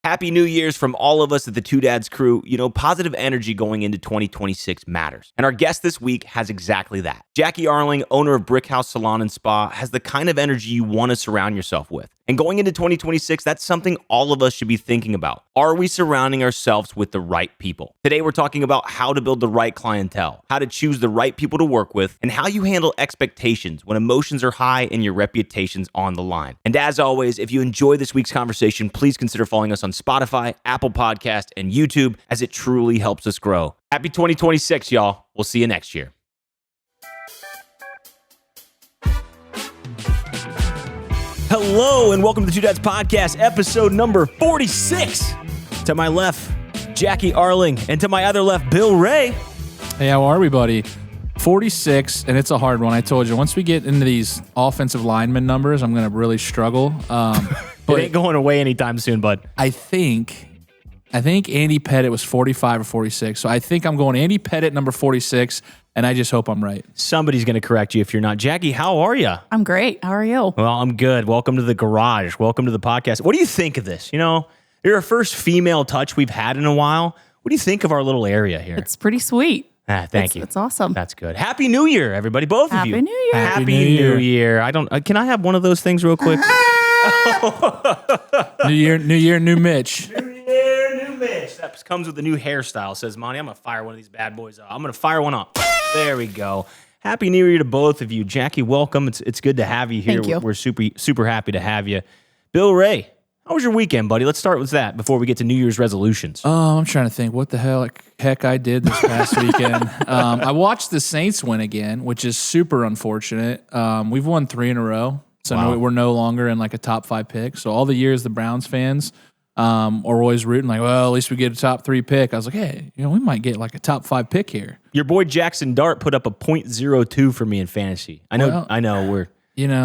Happy New Year's from all of us at the Two Dads crew. You know, positive energy going into 2026 matters. And our guest this week has exactly that. Jackie Arling, owner of Brick Haus Salon Spa, has the kind of energy you want to surround yourself with. And going into 2026, that's something all of us should be thinking about. Are we surrounding ourselves with the right people? Today, we're talking about how to build the right clientele, how to choose the right people to work with, and how you handle expectations when emotions are high and your reputation's on the line. And as always, if you enjoy this week's conversation, please consider following us on Spotify, Apple Podcast, and YouTube, as it truly helps us grow. Happy 2026, y'all. We'll see you next year. Hello, and welcome to the Two Dads Podcast, episode number 46. To my left, Jackie Arling, and to my other left, Bill Ray. Hey, how are we, buddy? 46, and it's a hard one. I told you, once we get into these offensive lineman numbers, I'm going to really struggle. But it ain't going away anytime soon, bud. I think Andy Pettit was 45 or 46, so I think I'm going Andy Pettit, number 46, and I just hope I'm right. Somebody's going to correct you if you're not. Jackie, how are you? I'm great. How are you? Well, I'm good. Welcome to the garage. Welcome to the podcast. What do you think of this? You know, you're our first female touch we've had in a while. What do you think of our little area here? It's pretty sweet. Thank you. It's awesome. That's good. Happy New Year, everybody. Both of you. Happy New Year. Happy New Year. I don't. Can I have one of those things real quick? New year, new Mitch. New Year, new Mitch. That comes with a new hairstyle, says Monty. I'm going to fire one of these bad boys up. I'm going to fire one up. There we go. Happy New Year to both of you. Jackie, welcome. It's good to have you here. Thank you. We're super happy to have you. Bill Ray, how was your weekend, buddy? Let's start with that before we get to New Year's resolutions. Oh, I'm trying to think what the heck I did this past weekend. I watched the Saints win again, which is super unfortunate. We've won 3 in a row, so Wow. we're no longer in like a top 5 pick. So all the years the Browns fans are always rooting like, well, at least we get a top 3 pick. I was like, hey, we might get like a top 5 pick here. Your boy Jackson Dart put up a .02 for me in fantasy. I know we're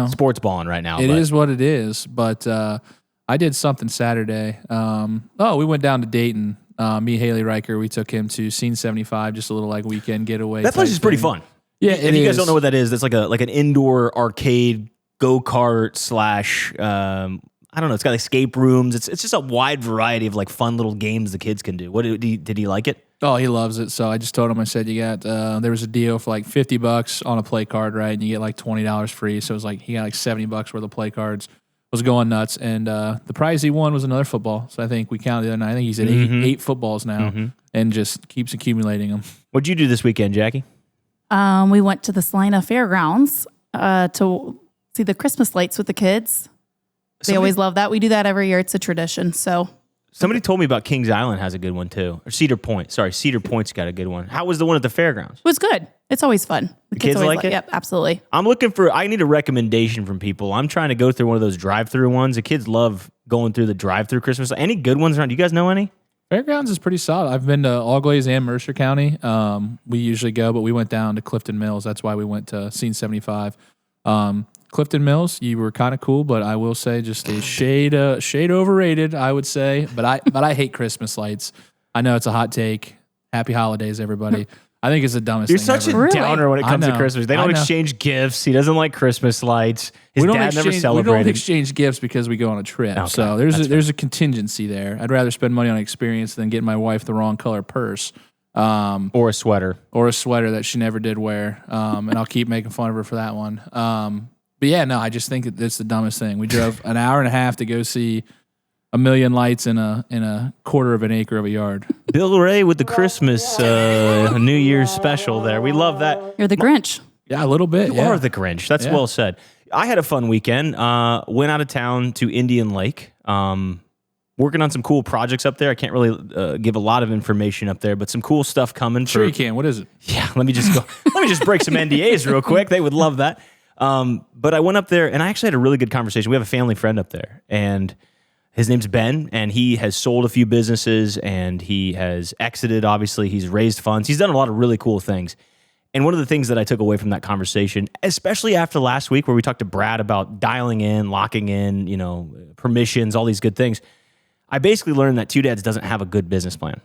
sports balling right now. It is what it is, but I did something Saturday. We went down to Dayton. Me, Haley Riker, we took him to Scene 75, just a little like weekend getaway. That place is pretty fun. Yeah, if you guys don't know what that is, that's like an indoor arcade go-kart / I don't know. It's got escape rooms. It's just a wide variety of like fun little games the kids can do. Did he like it? Oh, he loves it. So I just told him, I said, you got, there was a deal for like $50 on a play card, right? And you get like $20 free. So it was like, he got like $70 worth of play cards. Was going nuts. And the prize he won was another football. So I think we counted the other night. I think he's at eight footballs now and just keeps accumulating them. What'd you do this weekend, Jackie? We went to the Salina Fairgrounds to see the Christmas lights with the kids. They always love that. We do that every year. It's a tradition. So somebody told me about Kings Island has a good one too. Or Cedar Point. Sorry, Cedar Point's got a good one. How was the one at the fairgrounds? it was good. It's always fun. The kids always like it? Yep, absolutely. I need a recommendation from people. I'm trying to go through one of those drive-through ones. The kids love going through the drive-through Christmas. Any good ones around? Do you guys know any? Fairgrounds is pretty solid. I've been to Allglaze and Mercer County. We usually go, but we went down to Clifton Mills. That's why we went to Scene 75. Clifton Mills, you were kind of cool, but I will say just a shade overrated, I would say. But I hate Christmas lights. I know it's a hot take. Happy holidays, everybody. I think it's the dumbest You're thing such ever. a downer when it comes to know. Christmas. They I don't know. exchange gifts. He doesn't like Christmas lights. His We don't dad never exchange- We celebrated. don't exchange gifts because we go on a trip. Okay, So there's a contingency there. I'd rather spend money on experience than get my wife the wrong color purse. Or a sweater. Or a sweater that she never did wear. And I'll keep making fun of her for that one. But yeah, no, I just think it's the dumbest thing. We drove an hour and a half to go see a million lights in a quarter of an acre of a yard. Bill Ray with the Christmas New Year's special there. We love that. You're the Grinch. Yeah, a little bit. You yeah. are the Grinch. That's well said. I had a fun weekend. Went out of town to Indian Lake. Working on some cool projects up there. I can't really give a lot of information up there, but some cool stuff coming. Sure you can. What is it? Yeah, let me just break some NDAs real quick. They would love that. But I went up there and I actually had a really good conversation. We have a family friend up there and his name's Ben, and he has sold a few businesses and he has exited. Obviously, he's raised funds. He's done a lot of really cool things. And one of the things that I took away from that conversation, especially after last week where we talked to Brad about dialing in, locking in, permissions, all these good things, I basically learned that Two Dads doesn't have a good business plan.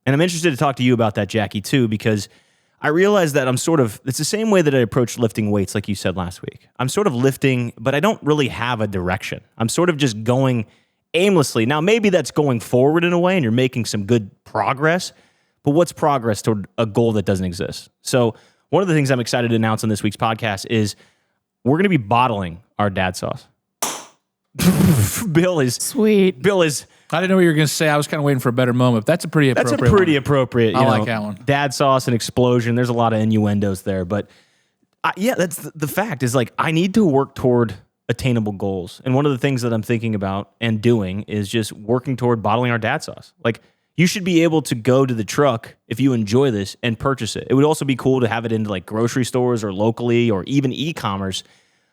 And I'm interested to talk to you about that, Jackie, too, because I realized that it's the same way that I approach lifting weights, like you said last week. I'm sort of lifting, but I don't really have a direction. I'm sort of just going aimlessly. Now, maybe that's going forward in a way and you're making some good progress, but what's progress toward a goal that doesn't exist? So one of the things I'm excited to announce on this week's podcast is we're going to be bottling our dad sauce. Bill is sweet. I didn't know what you were going to say. I was kind of waiting for a better moment. That's a pretty appropriate That's a pretty one. appropriate. I like that one. Dad sauce and explosion. There's a lot of innuendos there, but that's the fact is like I need to work toward attainable goals. And one of the things that I'm thinking about and doing is just working toward bottling our dad sauce. Like you should be able to go to the truck if you enjoy this and purchase it. It would also be cool to have it into like grocery stores or locally or even e-commerce.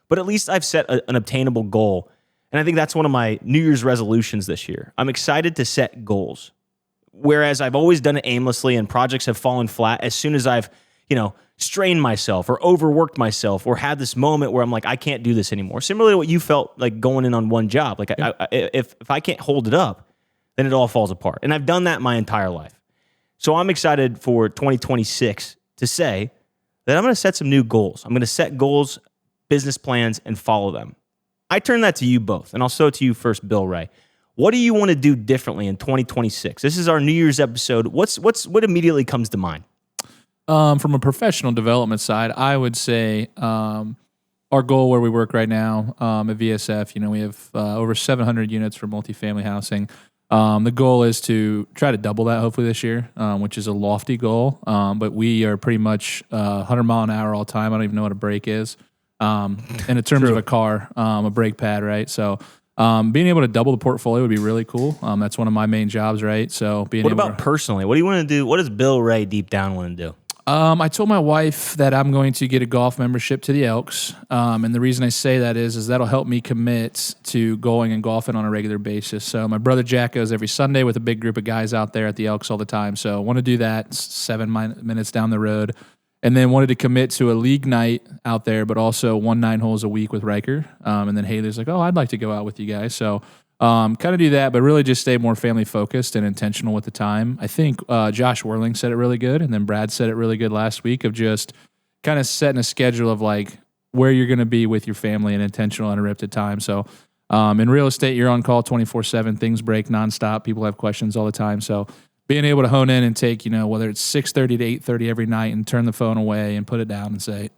But at least I've set an obtainable goal. And I think that's one of my New Year's resolutions this year. I'm excited to set goals. Whereas I've always done it aimlessly and projects have fallen flat as soon as I've, strained myself or overworked myself or had this moment where I'm like, I can't do this anymore. Similarly to what you felt like going in on one job. Like if I can't hold it up, then it all falls apart. And I've done that my entire life. So I'm excited for 2026 to say that I'm going to set some new goals. I'm going to set goals, business plans, and follow them. I turn that to you both, and I'll show it to you first, Bill Ray. What do you want to do differently in 2026? This is our New Year's episode. What immediately comes to mind? From a professional development side, I would say our goal where we work right now at VSF, we have over 700 units for multifamily housing. The goal is to try to double that hopefully this year, which is a lofty goal. But we are pretty much 100 mile an hour all time. I don't even know what a brake is. And in terms of a car, a brake pad, right? So being able to double the portfolio would be really cool. That's one of my main jobs, right? So what about personally? What do you want to do? What does Bill Ray deep down want to do? I told my wife that I'm going to get a golf membership to the Elks. And the reason I say that is that'll help me commit to going and golfing on a regular basis. So my brother Jack goes every Sunday with a big group of guys out there at the Elks all the time. So I want to do that. It's 7 minutes down the road. And then wanted to commit to a league night out there, but also 9 holes a week with Riker. And then Haley's like, I'd like to go out with you guys. So kind of do that, but really just stay more family focused and intentional with the time. I think Josh Worling said it really good, and then Brad said it really good last week of just kind of setting a schedule of like where you're going to be with your family and intentional uninterrupted time. So in real estate, you're on call 24/7. Things break nonstop. People have questions all the time. So being able to hone in and take, whether it's 6:30 to 8:30 every night and turn the phone away and put it down and say,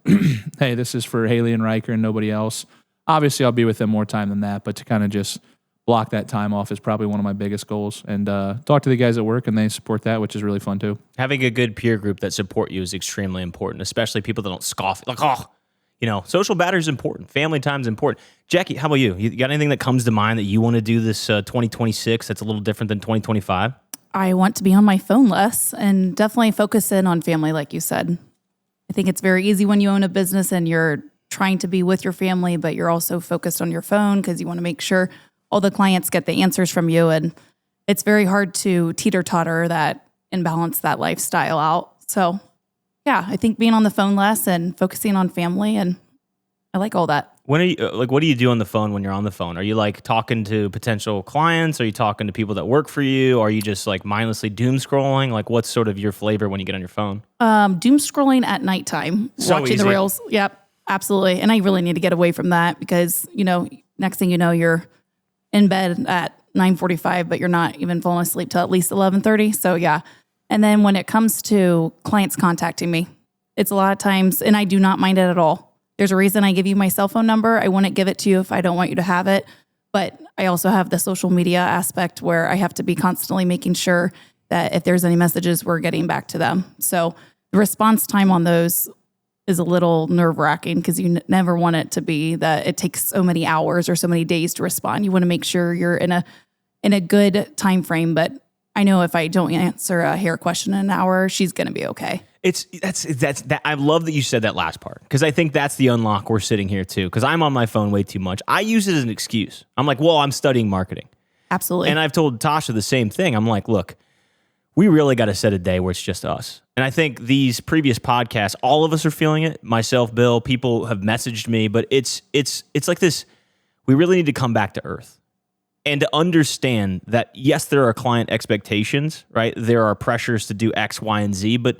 hey, this is for Haley and Riker and nobody else. Obviously, I'll be with them more time than that, but to kind of just block that time off is probably one of my biggest goals. And talk to the guys at work, and they support that, which is really fun too. Having a good peer group that support you is extremely important, especially people that don't scoff. Like, social battery is important. Family time is important. Jackie, how about you? You got anything that comes to mind that you want to do this 2026 that's a little different than 2025? I want to be on my phone less and definitely focus in on family, like you said. I think it's very easy when you own a business and you're trying to be with your family, but you're also focused on your phone because you want to make sure all the clients get the answers from you. And it's very hard to teeter-totter that and balance that lifestyle out. So, yeah, I think being on the phone less and focusing on family, and I like all that. When are you what do you do on the phone when you're on the phone? Are you like talking to potential clients? Are you talking to people that work for you? Or are you just like mindlessly doom scrolling? Like what's sort of your flavor when you get on your phone? Doom scrolling at nighttime, watching easy. the reels. Yep, absolutely. And I really need to get away from that because, next thing you know, you're in bed at 9:45, but you're not even falling asleep till at least 11:30. So yeah. And then when it comes to clients contacting me, it's a lot of times, and I do not mind it at all. There's a reason I give you my cell phone number. I wouldn't give it to you if I don't want you to have it. But I also have the social media aspect where I have to be constantly making sure that if there's any messages, we're getting back to them. So the response time on those is a little nerve-wracking because you never want it to be that it takes so many hours or so many days to respond. You want to make sure you're in a good time frame. But I know if I don't answer a hair question in an hour, she's going to be okay. That's I love that you said that last part because I think that's the unlock we're sitting here too. Because I'm on my phone way too much. I use it as an excuse. I'm like, well, I'm studying marketing. Absolutely. And I've told Tasha the same thing. I'm like, look, we really got to set a day where it's just us. And I think these previous podcasts, all of us are feeling it. Myself, Bill, people have messaged me, but it's like this. We really need to come back to earth and to understand that yes, there are client expectations, right? There are pressures to do X, Y, and Z, but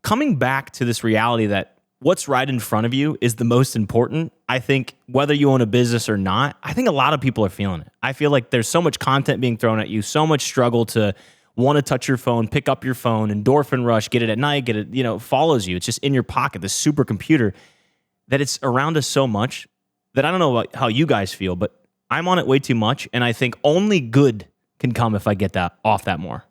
coming back to this reality that what's right in front of you is the most important. I think whether you own a business or not, I think a lot of people are feeling it. I feel like there's so much content being thrown at you, so much struggle to want to touch your phone, pick up your phone, endorphin rush, get it at night, get it, follows you. It's just in your pocket, this supercomputer, that it's around us so much that I don't know how you guys feel, but I'm on it way too much. And I think only good can come if I get that off that more.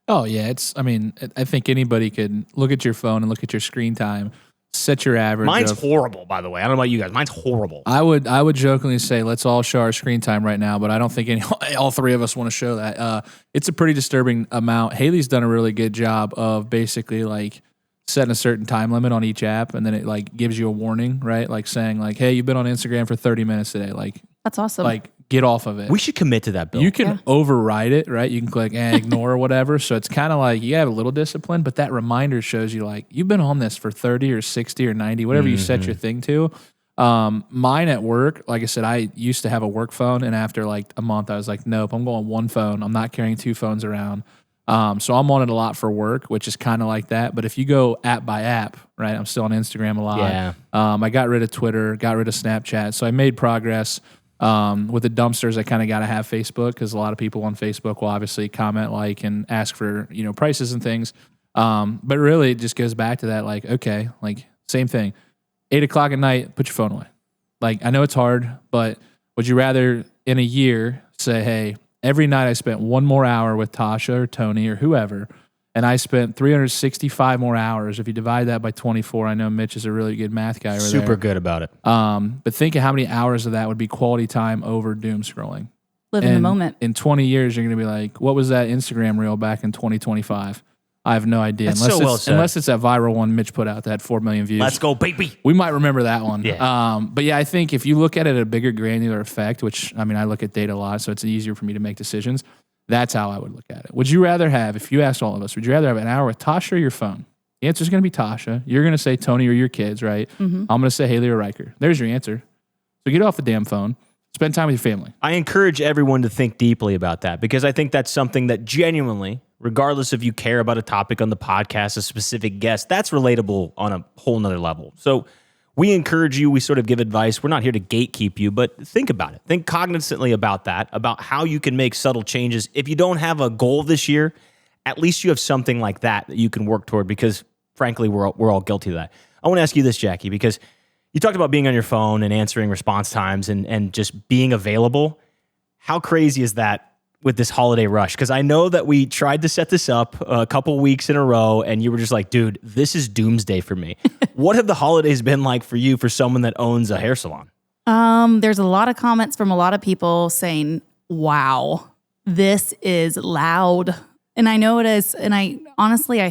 Oh yeah. I think anybody could look at your phone and look at your screen time, set your average. Mine's horrible, by the way. I don't know about you guys. Mine's horrible. I would jokingly say let's all show our screen time right now, but I don't think all three of us want to show that. It's a pretty disturbing amount. Haley's done a really good job of basically like setting a certain time limit on each app, and then it like gives you a warning, right? Like saying like, hey, you've been on Instagram for 30 minutes today. Like that's awesome. Like get off of it. We should commit to that, Bill. You can override it, right? You can click ignore or whatever. So it's kind of like you have a little discipline, but that reminder shows you like you've been on this for 30 or 60 or 90, whatever you set your thing to. Mine at work, like I said, I used to have a work phone, and after like a month, I was like, nope, I'm going one phone. I'm not carrying two phones around. So I'm on it a lot for work, which is kind of like that. But if you go app by app, right, I'm still on Instagram a lot. Yeah. I got rid of Twitter, got rid of Snapchat. So I made progress. With the dumpsters, I kind of got to have Facebook because a lot of people on Facebook will obviously comment, like, and ask for, prices and things. But really it just goes back to that, like, okay, like same thing, 8:00 at night, put your phone away. Like, I know it's hard, but would you rather in a year say, hey, every night I spent one more hour with Tasha or Tony or whoever, and I spent 365 more hours. If you divide that by 24, I know Mitch is a really good math guy. Super good about it. But think of how many hours of that would be quality time over doom scrolling. Live in the moment. In 20 years, you're going to be like, what was that Instagram reel back in 2025? I have no idea. That's so well said. Unless it's that viral one Mitch put out that had 4 million views. Let's go, baby. We might remember that one. Yeah. But yeah, I think if you look at it at a bigger granular effect, which, I look at data a lot, so it's easier for me to make decisions. That's how I would look at it. Would you rather have, if you asked all of us, would you rather have an hour with Tasha or your phone? The answer is going to be Tasha. You're going to say Tony or your kids, right? Mm-hmm. I'm going to say Haley or Riker. There's your answer. So get off the damn phone. Spend time with your family. I encourage everyone to think deeply about that because I think that's something that genuinely, regardless if you care about a topic on the podcast, a specific guest, that's relatable on a whole nother level. So we encourage you, we sort of give advice. We're not here to gatekeep you, but think about it. Think cognizantly about that, about how you can make subtle changes. If you don't have a goal this year, at least you have something like that you can work toward because, frankly, we're all guilty of that. I want to ask you this, Jackie, because you talked about being on your phone and answering response times and just being available. How crazy is that with this holiday rush? Because I know that we tried to set this up a couple weeks in a row, and you were just like, dude, this is doomsday for me. What have the holidays been like for you, for someone that owns a hair salon? There's a lot of comments from a lot of people saying, wow, this is loud. And I know it is. And I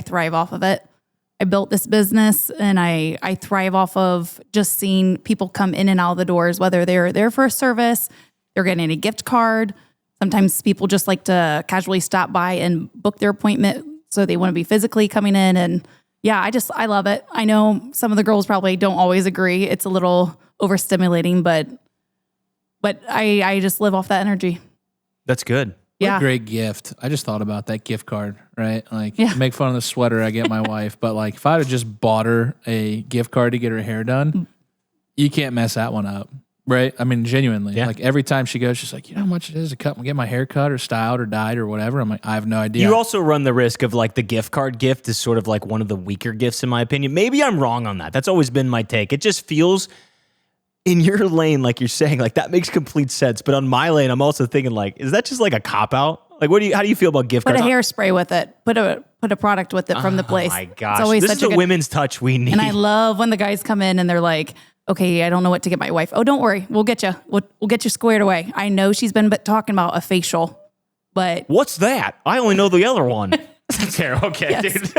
thrive off of it. I built this business and I thrive off of just seeing people come in and out of the doors, whether they're there for a service, they're getting a gift card. Sometimes people just like to casually stop by and book their appointment. So they want to be physically coming in. And yeah, I love it. I know some of the girls probably don't always agree. It's a little overstimulating, but I just live off that energy. That's good. What a great gift. I just thought about that gift card, right? Like, make fun of the sweater I get my wife, but like if I had just bought her a gift card to get her hair done, you can't mess that one up, right? Genuinely. Yeah. Like every time she goes, she's like, you know how much it is to get my hair cut or styled or dyed or whatever? I'm like, I have no idea. You also run the risk of like the gift card gift is sort of like one of the weaker gifts in my opinion. Maybe I'm wrong on that. That's always been my take. It just feels in your lane, like you're saying, like that makes complete sense. But on my lane, I'm also thinking like, is that just like a cop out? Like, how do you feel about gift cards? Put a hairspray with it. Put a product with it from the place. Oh my gosh, this is the women's touch we need. And I love when the guys come in and they're like, okay, I don't know what to get my wife. Oh, don't worry. We'll get you. We'll get you squared away. I know she's been talking about a facial, but. What's that? I only know the other one. Okay, dude.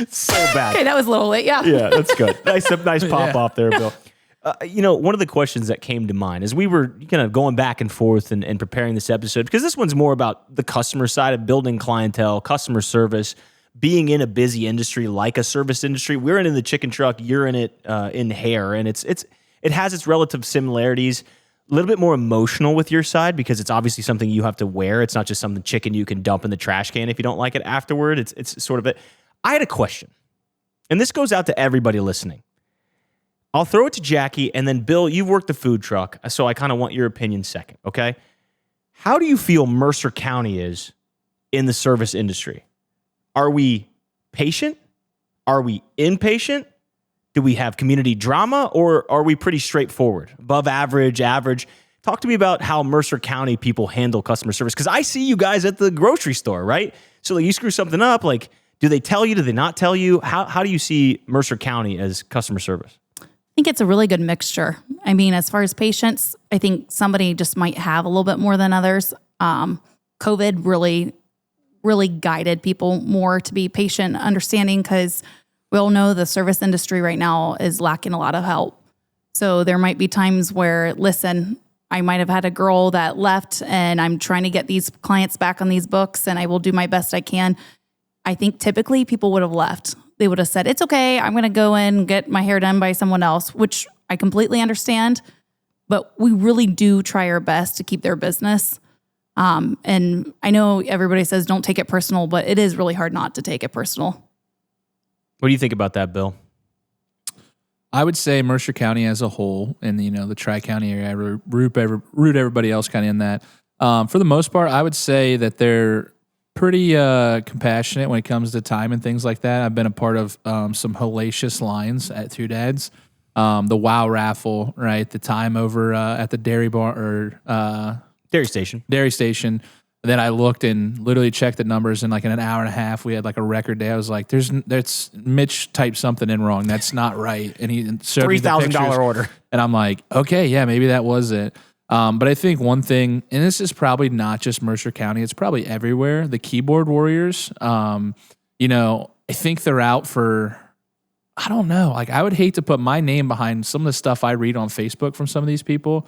So bad. Okay, that was a little late. Yeah. Yeah, that's good. Nice pop off there, Bill. One of the questions that came to mind as we were kind of going back and forth and preparing this episode, because this one's more about the customer side of building clientele, customer service, being in a busy industry like a service industry. We're in the chicken truck, you're in it in hair, and it has its relative similarities. A little bit more emotional with your side because it's obviously something you have to wear. It's not just something chicken you can dump in the trash can if you don't like it afterward. It's sort of it. I had a question. and this goes out to everybody listening. I'll throw it to Jackie, and then Bill, you've worked the food truck, so I kind of want your opinion second, okay? How do you feel Mercer County is in the service industry? Are we patient? Are we impatient? Do we have community drama, or are we pretty straightforward? Above average, average? Talk to me about how Mercer County people handle customer service, because I see you guys at the grocery store, right? So like, you screw something up, like, do they tell you? Do they not tell you? How do you see Mercer County as customer service? I think it's a really good mixture. I mean, as far as patience, I think somebody just might have a little bit more than others. COVID really guided people more to be patient, understanding, because we all know the service industry right now is lacking a lot of help. So there might be times where, listen, I might have had a girl that left and I'm trying to get these clients back on these books and I will do my best I can. I think typically people would have left. They would have said, it's okay, I'm going to go in and get my hair done by someone else, which I completely understand. But we really do try our best to keep their business. And I know everybody says don't take it personal, but it is really hard not to take it personal. What do you think about that, Bill? I would say Mercer County as a whole, and the Tri-County area, I root everybody else kind of in that. For the most part, I would say that they're pretty compassionate when it comes to time and things like that. I've been a part of some hellacious lines at Two Dads. The WOW raffle, right? The time over at the dairy bar or Dairy Station. Then I looked and literally checked the numbers, and like in an hour and a half, we had like a record day. I was like, "That's Mitch typed something in wrong. That's not right." And he showed me the $3,000 order, and I'm like, "Okay, yeah, maybe that was it." But I think one thing, and this is probably not just Mercer County, it's probably everywhere. The keyboard warriors, I think they're out for, I don't know. Like, I would hate to put my name behind some of the stuff I read on Facebook from some of these people.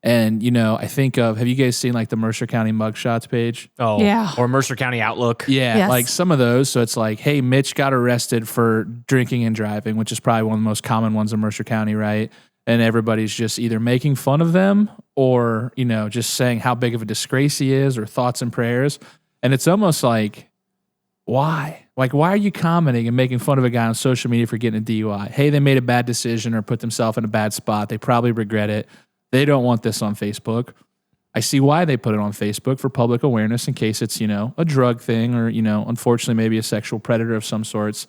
And, I think of, have you guys seen like the Mercer County mugshots page? Oh, yeah. Or Mercer County Outlook. Yeah, Yes. like some of those. So it's like, hey, Mitch got arrested for drinking and driving, which is probably one of the most common ones in Mercer County, right? And everybody's just either making fun of them or, just saying how big of a disgrace he is, or thoughts and prayers. And it's almost like, why? Like, why are you commenting and making fun of a guy on social media for getting a DUI? Hey, they made a bad decision or put themselves in a bad spot. They probably regret it. They don't want this on Facebook. I see why they put it on Facebook, for public awareness in case it's, a drug thing or, unfortunately maybe a sexual predator of some sorts.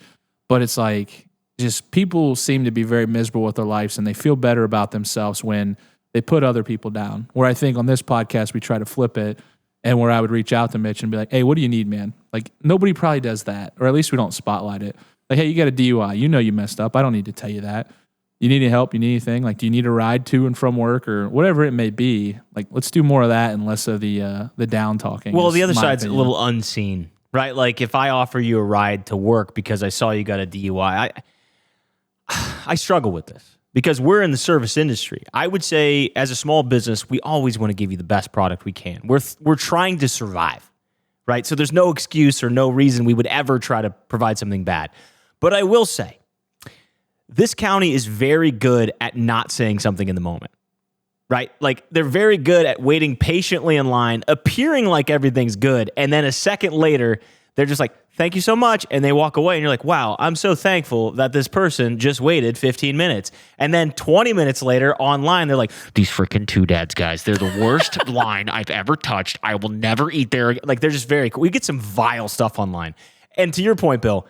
But it's like, just people seem to be very miserable with their lives, and they feel better about themselves when they put other people down. Where I think on this podcast, we try to flip it, and where I would reach out to Mitch and be like, hey, what do you need, man? Like, nobody probably does that, or at least we don't spotlight it. Like, hey, you got a DUI. You messed up. I don't need to tell you that. You need any help? You need anything? Like, do you need a ride to and from work or whatever it may be? Like, let's do more of that and less of the down talking. Well, the other side's a little unseen, right? Like, if I offer you a ride to work because I saw you got a DUI, I struggle with this because we're in the service industry. I would say, as a small business, we always want to give you the best product we can. We're trying to survive, right? So there's no excuse or no reason we would ever try to provide something bad. But I will say, this county is very good at not saying something in the moment, right? Like, they're very good at waiting patiently in line, appearing like everything's good, and then a second later, they're just like, thank you so much, and they walk away, and you're like, wow, I'm so thankful that this person just waited 15 minutes. And then 20 minutes later, online, they're like, these freaking Two Dads guys, they're the worst line I've ever touched. I will never eat there again. Like, they're just very cool. We get some vile stuff online. And to your point, Bill,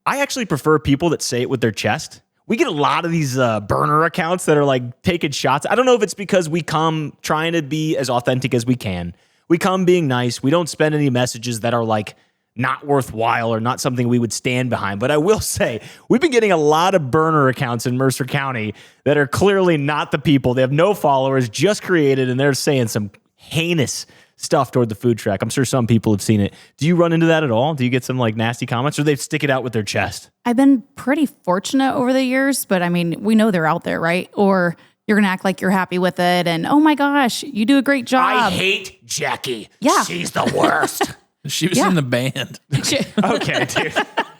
I actually prefer people that say it with their chest. We get a lot of these burner accounts that are like taking shots. I don't know if it's because we come trying to be as authentic as we can. We come being nice. We don't spend any messages that are like not worthwhile or not something we would stand behind. But I will say, we've been getting a lot of burner accounts in Mercer County that are clearly not the people. They have no followers, just created, and they're saying some heinous stuff toward the food truck. I'm sure some people have seen it. Do you run into that at all? Do you get some like nasty comments, or they stick it out with their chest? I've been pretty fortunate over the years, but I mean, we know they're out there, right? Or you're going to act like you're happy with it. And oh my gosh, you do a great job. I hate Jackie. Yeah. She's the worst. She was in the band. Okay, dude.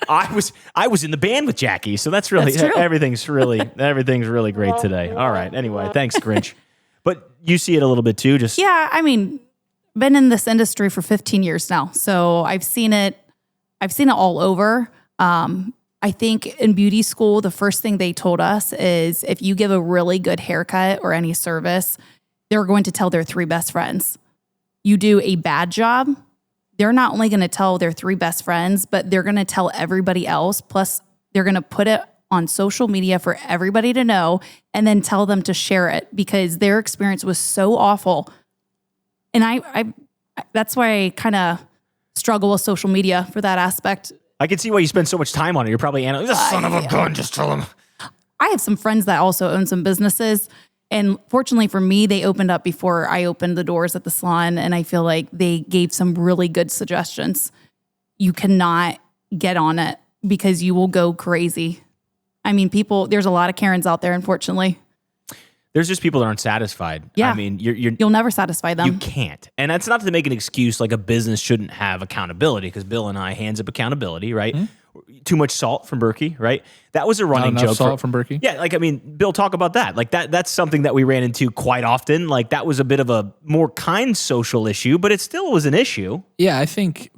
I was in the band with Jackie, so that's true. everything's really great today. All right. Anyway, thanks, Grinch. But you see it a little bit too, just Yeah, I mean, been in this industry for 15 years now, so I've seen it all over. I think in beauty school, the first thing they told us is if you give a really good haircut or any service, they're going to tell their 3 best friends. You do a bad job, they're not only going to tell their 3 best friends, but they're going to tell everybody else. Plus, they're going to put it on social media for everybody to know and then tell them to share it because their experience was so awful. And I that's why I kind of struggle with social media for that aspect. I can see why you spend so much time on it. You're probably analyzing, this son of a gun, just tell him. I have some friends that also own some businesses. And fortunately for me, they opened up before I opened the doors at the salon. And I feel like they gave some really good suggestions. You cannot get on it because you will go crazy. I mean, there's a lot of Karens out there, unfortunately. There's just people that aren't satisfied. Yeah. I mean, you'll never satisfy them. You can't. And that's not to make an excuse like a business shouldn't have accountability, because Bill and I hands up accountability, right? Mm-hmm. Too much salt from Berkey, right? That was a running Not joke. enough salt from Berkey? Yeah, like, I mean, Bill, talk about that. Like, that's something that we ran into quite often. Like, that was a bit of a more kind social issue, but it still was an issue. Yeah, I think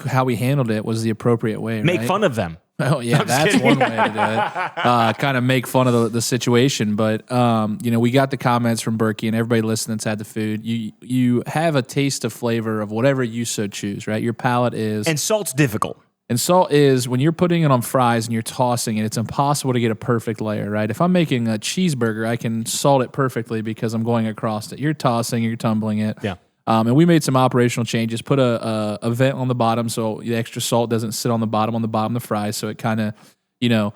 how we handled it was the appropriate way, Make right? fun of them. Oh yeah, that's one way to do it. Kind of make fun of the situation, but we got the comments from Berkey and everybody listening that's had the food. You have a taste of flavor of whatever you so choose, right? Your palate is, and salt's difficult. And salt is when you're putting it on fries and you're tossing it. It's impossible to get a perfect layer, right? If I'm making a cheeseburger, I can salt it perfectly because I'm going across it. You're tossing, you're tumbling it. Yeah. And we made some operational changes, put a vent on the bottom so the extra salt doesn't sit on the bottom of the fries. So it kind of,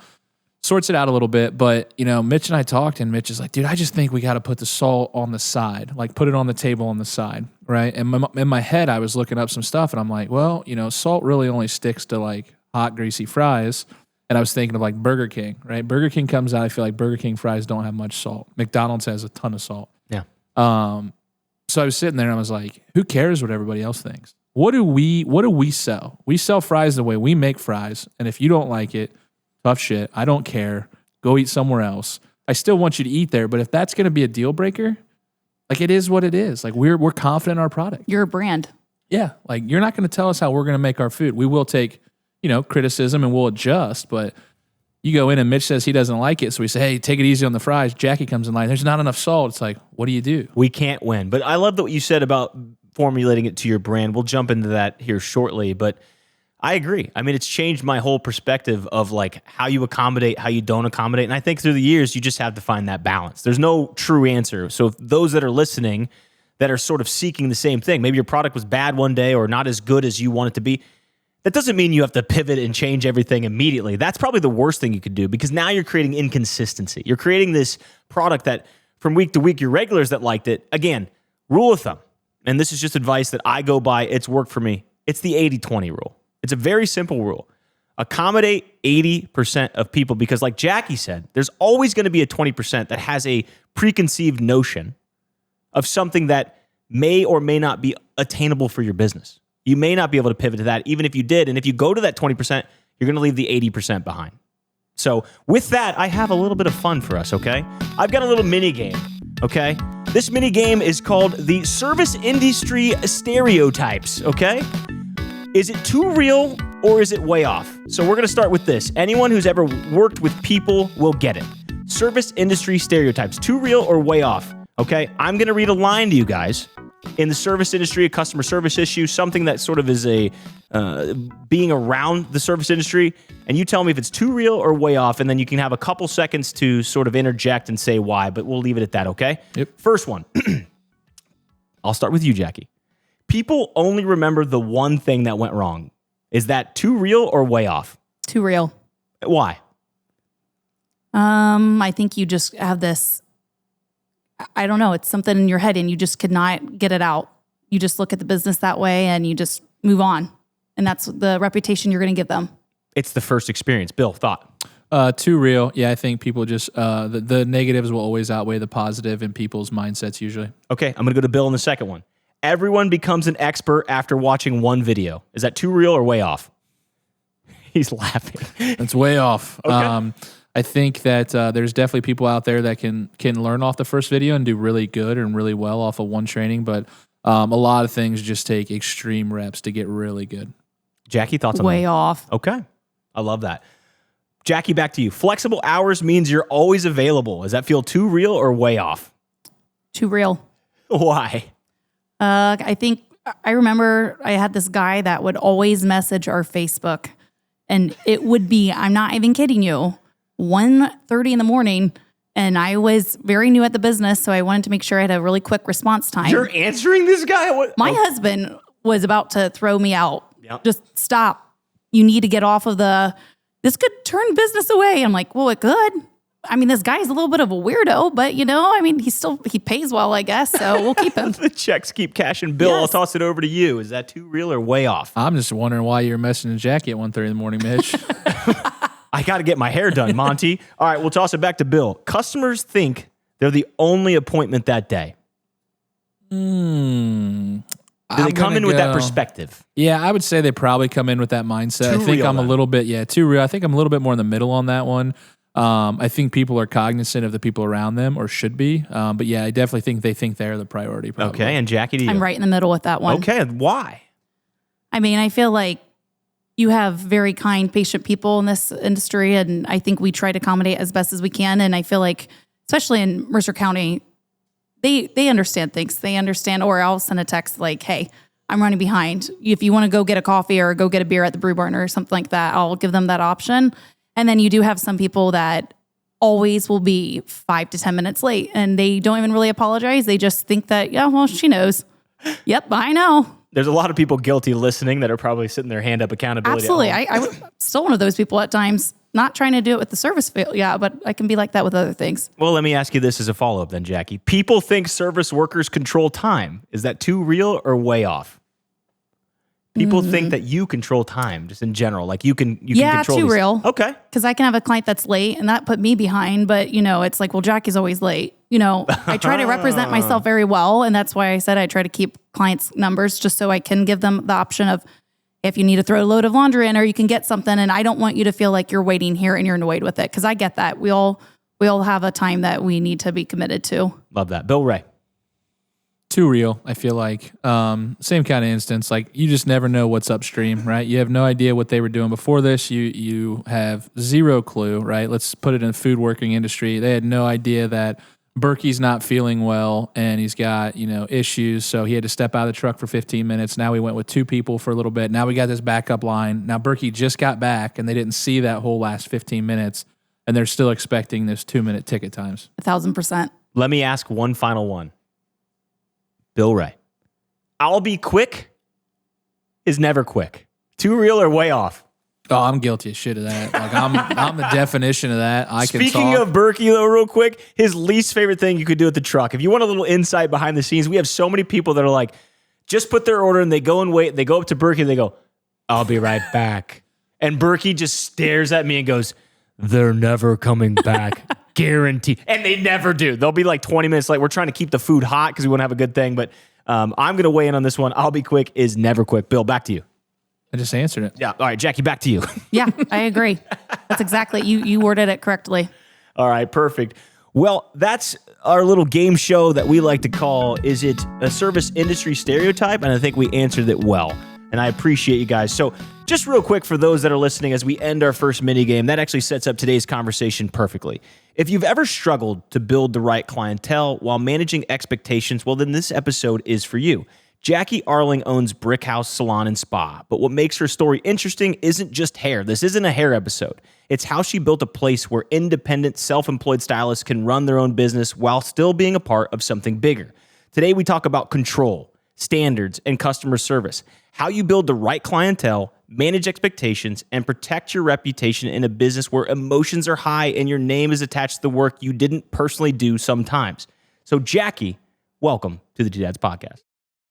sorts it out a little bit. But, Mitch and I talked and Mitch is like, dude, I just think we got to put the salt on the side, like put it on the table on the side. Right. And in my head, I was looking up some stuff and I'm like, well, salt really only sticks to like hot, greasy fries. And I was thinking of like Burger King, right? Burger King comes out. I feel like Burger King fries don't have much salt. McDonald's has a ton of salt. Yeah. So I was sitting there and I was like, who cares what everybody else thinks? What do we sell? We sell fries the way we make fries. And if you don't like it, tough shit. I don't care. Go eat somewhere else. I still want you to eat there. But if that's going to be a deal breaker, like it is what it is. Like we're confident in our product. You're a brand. Yeah. Like you're not going to tell us how we're going to make our food. We will take, criticism and we'll adjust. But you go in and Mitch says he doesn't like it. So we say, hey, take it easy on the fries. Jackie comes in line. There's not enough salt. It's like, what do you do? We can't win. But I love what you said about formulating it to your brand. We'll jump into that here shortly. But I agree. I mean, it's changed my whole perspective of like how you accommodate, how you don't accommodate. And I think through the years, you just have to find that balance. There's no true answer. So if those that are listening that are sort of seeking the same thing, maybe your product was bad one day or not as good as you want it to be, that doesn't mean you have to pivot and change everything immediately. That's probably the worst thing you could do because now you're creating inconsistency. You're creating this product that from week to week, your regulars that liked it, again, rule of thumb, and this is just advice that I go by, it's worked for me. It's the 80-20 rule. It's a very simple rule. Accommodate 80% of people because like Jackie said, there's always going to be a 20% that has a preconceived notion of something that may or may not be attainable for your business. You may not be able to pivot to that, even if you did. And if you go to that 20%, you're going to leave the 80% behind. So with that, I have a little bit of fun for us, okay? I've got a little mini game, okay? This mini game is called the Service Industry Stereotypes, okay? Is it too real or is it way off? So we're going to start with this. Anyone who's ever worked with people will get it. Service Industry Stereotypes, too real or way off, okay? I'm going to read a line to you guys. In the service industry, a customer service issue, something that sort of is a being around the service industry, and you tell me if it's too real or way off, and then you can have a couple seconds to sort of interject and say why, but we'll leave it at that, okay? Yep. First one. I'll start with you, Jackie. People only remember the one thing that went wrong. Is that too real or way off? Too real. Why? I think you just have this, I don't know, it's something in your head and you just could not get it out. You just look at the business that way and you just move on. And that's the reputation you're going to give them. It's the first experience. Bill, thought? Too real. Yeah, I think people just, the negatives will always outweigh the positive in people's mindsets usually. Okay, I'm going to go to Bill in the second one. Everyone becomes an expert after watching one video. Is that too real or way off? He's laughing. That's way off. Okay. I think that there's definitely people out there that can learn off the first video and do really good and really well off of one training, but a lot of things just take extreme reps to get really good. Jackie, thoughts on that? Way off. Okay. I love that. Jackie, back to you. Flexible hours means you're always available. Does that feel too real or way off? Too real. Why? I remember I had this guy that would always message our Facebook, and it would be, I'm not even kidding you, 1:30 in the morning, and I was very new at the business, so I wanted to make sure I had a really quick response time. You're answering this guy? My husband was about to throw me out. Yep. Just stop. You need to get off of this could turn business away. I'm like, well, it could. I mean, this guy's a little bit of a weirdo, but he pays well, I guess. So we'll keep him. The checks keep cashing. Bill, Yes. I'll toss it over to you. Is that too real or way off? I'm just wondering why you're messaging Jackie at 1:30 in the morning, Mitch. I got to get my hair done, Monty. All right, we'll toss it back to Bill. Customers think they're the only appointment that day. Do they come in with that perspective? Yeah, I would say they probably come in with that mindset. Too I think real, I'm then. a little bit, too real. I think I'm a little bit more in the middle on that one. I think people are cognizant of the people around them, or should be. But yeah, I definitely think they think they're the priority. Probably. Okay, and Jackie, to you. I'm right in the middle with that one. Okay, why? I mean, I feel like you have very kind, patient people in this industry, and I think we try to accommodate as best as we can. And I feel like, especially in Mercer County, they understand things. They understand, or I'll send a text like, hey, I'm running behind. If you want to go get a coffee or go get a beer at the brew barn or something like that, I'll give them that option. And then you do have some people that always will be 5 to 10 minutes late, and they don't even really apologize. They just think that, yeah, well, she knows. Yep, I know. There's a lot of people guilty listening that are probably sitting their hand up accountability. Absolutely. At home. I'm still one of those people at times, not trying to do it with the service field. Yeah, but I can be like that with other things. Well, let me ask you this as a follow-up then, Jackie. People think service workers control time. Is that too real or way off? People think that you control time, just in general. Like you can control too these. real. Okay. Because I can have a client that's late and that put me behind. But, it's like, well, Jackie's always late. I try to represent myself very well. And that's why I said I try to keep clients' numbers just so I can give them the option of if you need to throw a load of laundry in or you can get something. And I don't want you to feel like you're waiting here and you're annoyed with it. Because I get that. We all have a time that we need to be committed to. Love that. Bill Ray. Too real, I feel like. Same kind of instance. Like, you just never know what's upstream, right? You have no idea what they were doing before this. You have zero clue, right? Let's put it in the food working industry. They had no idea that Berkey's not feeling well and he's got, issues. So he had to step out of the truck for 15 minutes. Now we went with 2 people for a little bit. Now we got this backup line. Now Berkey just got back and they didn't see that whole last 15 minutes. And they're still expecting this 2-minute ticket times. 1,000%. Let me ask one final one. Bill Ray. I'll be quick is never quick. Too real or way off? Oh, I'm guilty as shit of that. Like I'm the definition of that. Speaking of Berkey, though, real quick, his least favorite thing you could do at the truck. If you want a little insight behind the scenes, we have so many people that are like, just put their order and they go and wait. They go up to Berkey and they go, I'll be right back. And Berkey just stares at me and goes, they're never coming back. Guaranteed. And they never do. They'll be like 20 minutes late. We're trying to keep the food hot because we want to have a good thing. But I'm going to weigh in on this one. I'll be quick is never quick. Bill, back to you. I just answered it. Yeah. All right, Jackie, back to you. Yeah, I agree. That's exactly, you worded it correctly. All right, perfect. Well, that's our little game show that we like to call, is it a service industry stereotype? And I think we answered it well. And I appreciate you guys. So just real quick for those that are listening as we end our first mini game, that actually sets up today's conversation perfectly. If you've ever struggled to build the right clientele while managing expectations, well, then this episode is for you. Jackie Arling owns Brick Haus Salon and Spa, but what makes her story interesting isn't just hair. This isn't a hair episode. It's how she built a place where independent, self-employed stylists can run their own business while still being a part of something bigger. Today, we talk about control, standards, and customer service, how you build the right clientele, manage expectations, and protect your reputation in a business where emotions are high and your name is attached to the work you didn't personally do sometimes. So, Jackie, welcome to the Two Dads Podcast.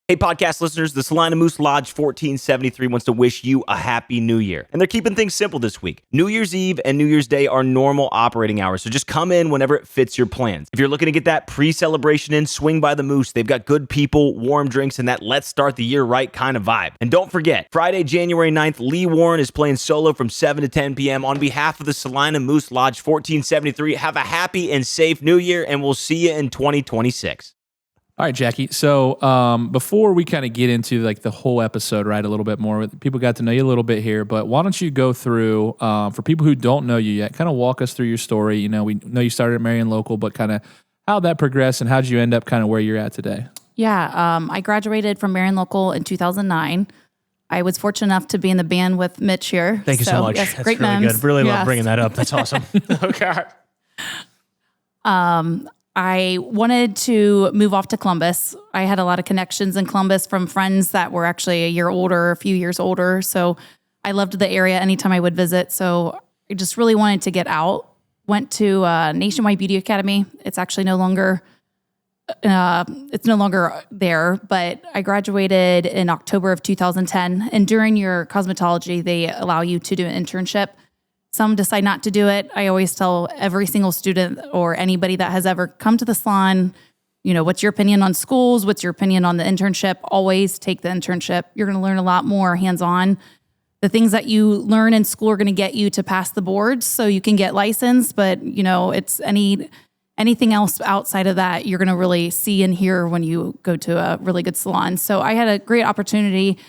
Hey, podcast listeners, the Salina Moose Lodge 1473 wants to wish you a happy new year. And they're keeping things simple this week. New Year's Eve and New Year's Day are normal operating hours, so just come in whenever it fits your plans. If you're looking to get that pre-celebration in, swing by the Moose. They've got good people, warm drinks, and that let's start the year right kind of vibe. And don't forget, Friday, January 9th, Lee Warren is playing solo from 7 to 10 p.m. On behalf of the Salina Moose Lodge 1473, have a happy and safe new year, and we'll see you in 2026. All right, Jackie. So before we kind of get into like the whole episode, right, a little bit more, people got to know you a little bit here, but why don't you go through, for people who don't know you yet, kind of walk us through your story. You know, we know you started at Marion Local, but kind of how that progressed and how did you end up kind of where you're at today? Yeah, I graduated from Marion Local in 2009. I was fortunate enough to be in the band with Mitch here. Thank you so much. Yes, That's great really memes. good. Really love Yes. bringing that up. That's awesome. Okay. I wanted to move off to Columbus. I had a lot of connections in Columbus from friends that were actually a year older, a few years older. So I loved the area anytime I would visit. So I just really wanted to get out. Went to Nationwide Beauty Academy. It's actually no longer there, but I graduated in October of 2010. And during your cosmetology, they allow you to do an internship. Some decide not to do it. I always tell every single student or anybody that has ever come to the salon, you know, what's your opinion on schools? What's your opinion on the internship? Always take the internship. You're going to learn a lot more hands-on. The things that you learn in school are going to get you to pass the boards so you can get licensed. But, you know, it's anything else outside of that, you're going to really see and hear when you go to a really good salon. So I had a great opportunity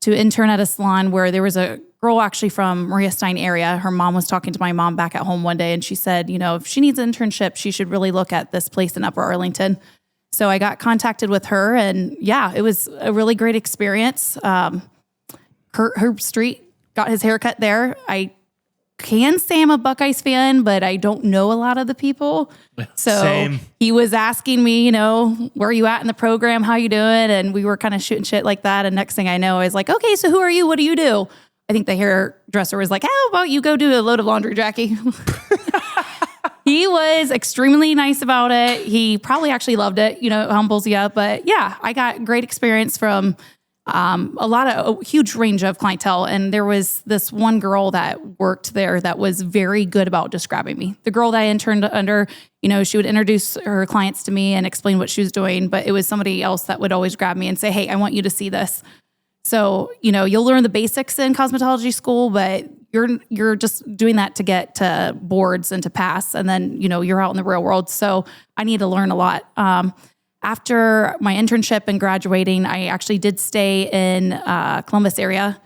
to intern at a salon where there was a girl actually from Maria Stein area. Her mom was talking to my mom back at home one day, and she said, you know, if she needs an internship, she should really look at this place in Upper Arlington. So I got contacted with her, and yeah, it was a really great experience. Herb Street got his haircut there. I can say I'm a Buckeyes fan, but I don't know a lot of the people. So Same. he was asking me, you know, where are you at in the program? How you doing? And we were kind of shooting shit like that. And next thing I know, I was like, okay, so who are you? What do you do? I think the hairdresser was like, how about you go do a load of laundry, Jackie? He was extremely nice about it. He probably actually loved it, you know, it humbles you. But yeah, I got great experience from a huge range of clientele. And there was this one girl that worked there that was very good about describing me. The girl that I interned under, you know, she would introduce her clients to me and explain what she was doing, but it was somebody else that would always grab me and say, hey, I want you to see this. So, you know, you'll learn the basics in cosmetology school, but you're just doing that to get to boards and to pass. And then, you know, you're out in the real world. So I need to learn a lot. After my internship and graduating, I actually did stay in Columbus area,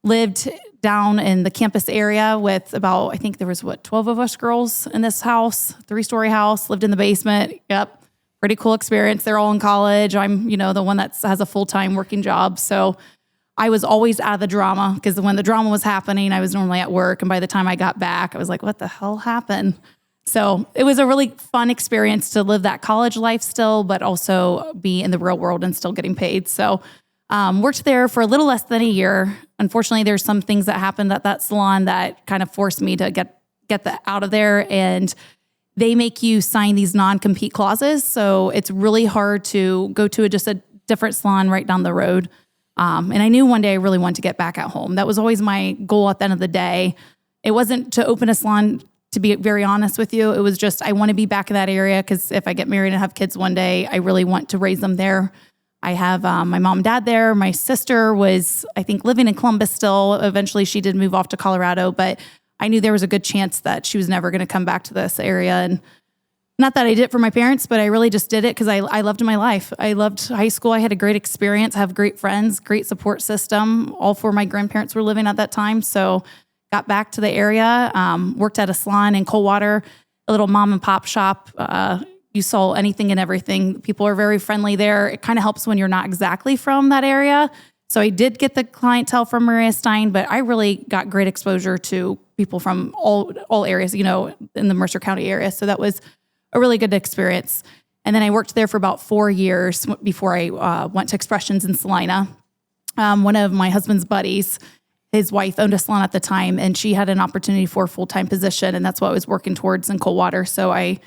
lived down in the campus area with about, I think there was 12 of us girls in this house, 3-story house, lived in the basement. Yep. Pretty cool experience. They're all in college. I'm, you know, the one that has a full-time working job. So I was always out of the drama because when the drama was happening, I was normally at work. And by the time I got back, I was like, what the hell happened? So it was a really fun experience to live that college life still, but also be in the real world and still getting paid. So worked there for a little less than a year. Unfortunately, there's some things that happened at that salon that kind of forced me to get that out of there. And they make you sign these non-compete clauses. So it's really hard to go to just a different salon right down the road. And I knew one day I really wanted to get back at home. That was always my goal at the end of the day. It wasn't to open a salon, to be very honest with you. It was just, I want to be back in that area because if I get married and have kids one day, I really want to raise them there. I have my mom and dad there. My sister was, I think, living in Columbus still. Eventually she did move off to Colorado, but I knew there was a good chance that she was never going to come back to this area. And not that I did it for my parents, but I really just did it because I loved my life. I loved high school. I had a great experience, have great friends, great support system. All 4 of my grandparents were living at that time. So got back to the area, worked at a salon in Coldwater, a little mom and pop shop. You saw anything and everything. People are very friendly there. It kind of helps when you're not exactly from that area. So I did get the clientele from Maria Stein, but I really got great exposure to people from all areas, you know, in the Mercer County area. So that was a really good experience. And then I worked there for about 4 years before I went to Expressions in Salina. One of my husband's buddies, his wife owned a salon at the time, and she had an opportunity for a full-time position, and that's what I was working towards in Coldwater. So I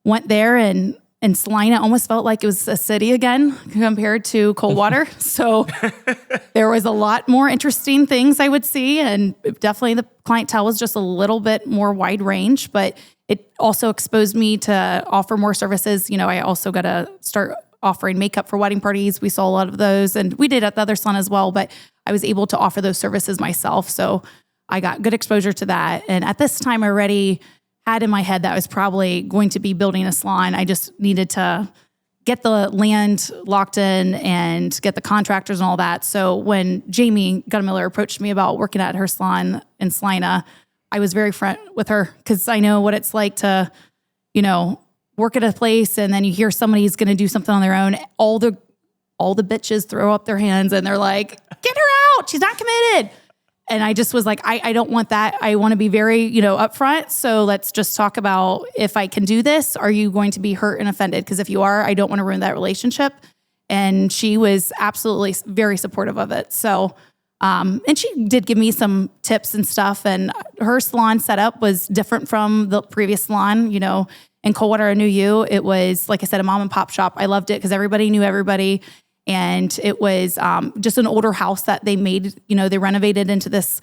went there, and Salina almost felt like it was a city again compared to Coldwater. So there was a lot more interesting things I would see, and definitely the clientele was just a little bit more wide range, but it also exposed me to offer more services. You know, I also got to start offering makeup for wedding parties. We saw a lot of those, and we did at the other salon as well, but I was able to offer those services myself. So I got good exposure to that. And at this time, I already had in my head that I was probably going to be building a salon. I just needed to get the land locked in and get the contractors and all that. So when Jamie Gunmiller approached me about working at her salon in Salina, I was very front with her because I know what it's like to, work at a place and then you hear somebody's going to do something on their own. All the bitches throw up their hands and they're like, get her out. She's not committed. And I just was like, I don't want that. I want to be very, upfront. So let's just talk about if I can do this, are you going to be hurt and offended? Because if you are, I don't want to ruin that relationship. And she was absolutely very supportive of it. So, and she did give me some tips and stuff. And her salon setup was different from the previous salon, in Coldwater, I knew you. It was, like I said, a mom and pop shop. I loved it because everybody knew everybody. And it was just an older house that they made, they renovated into this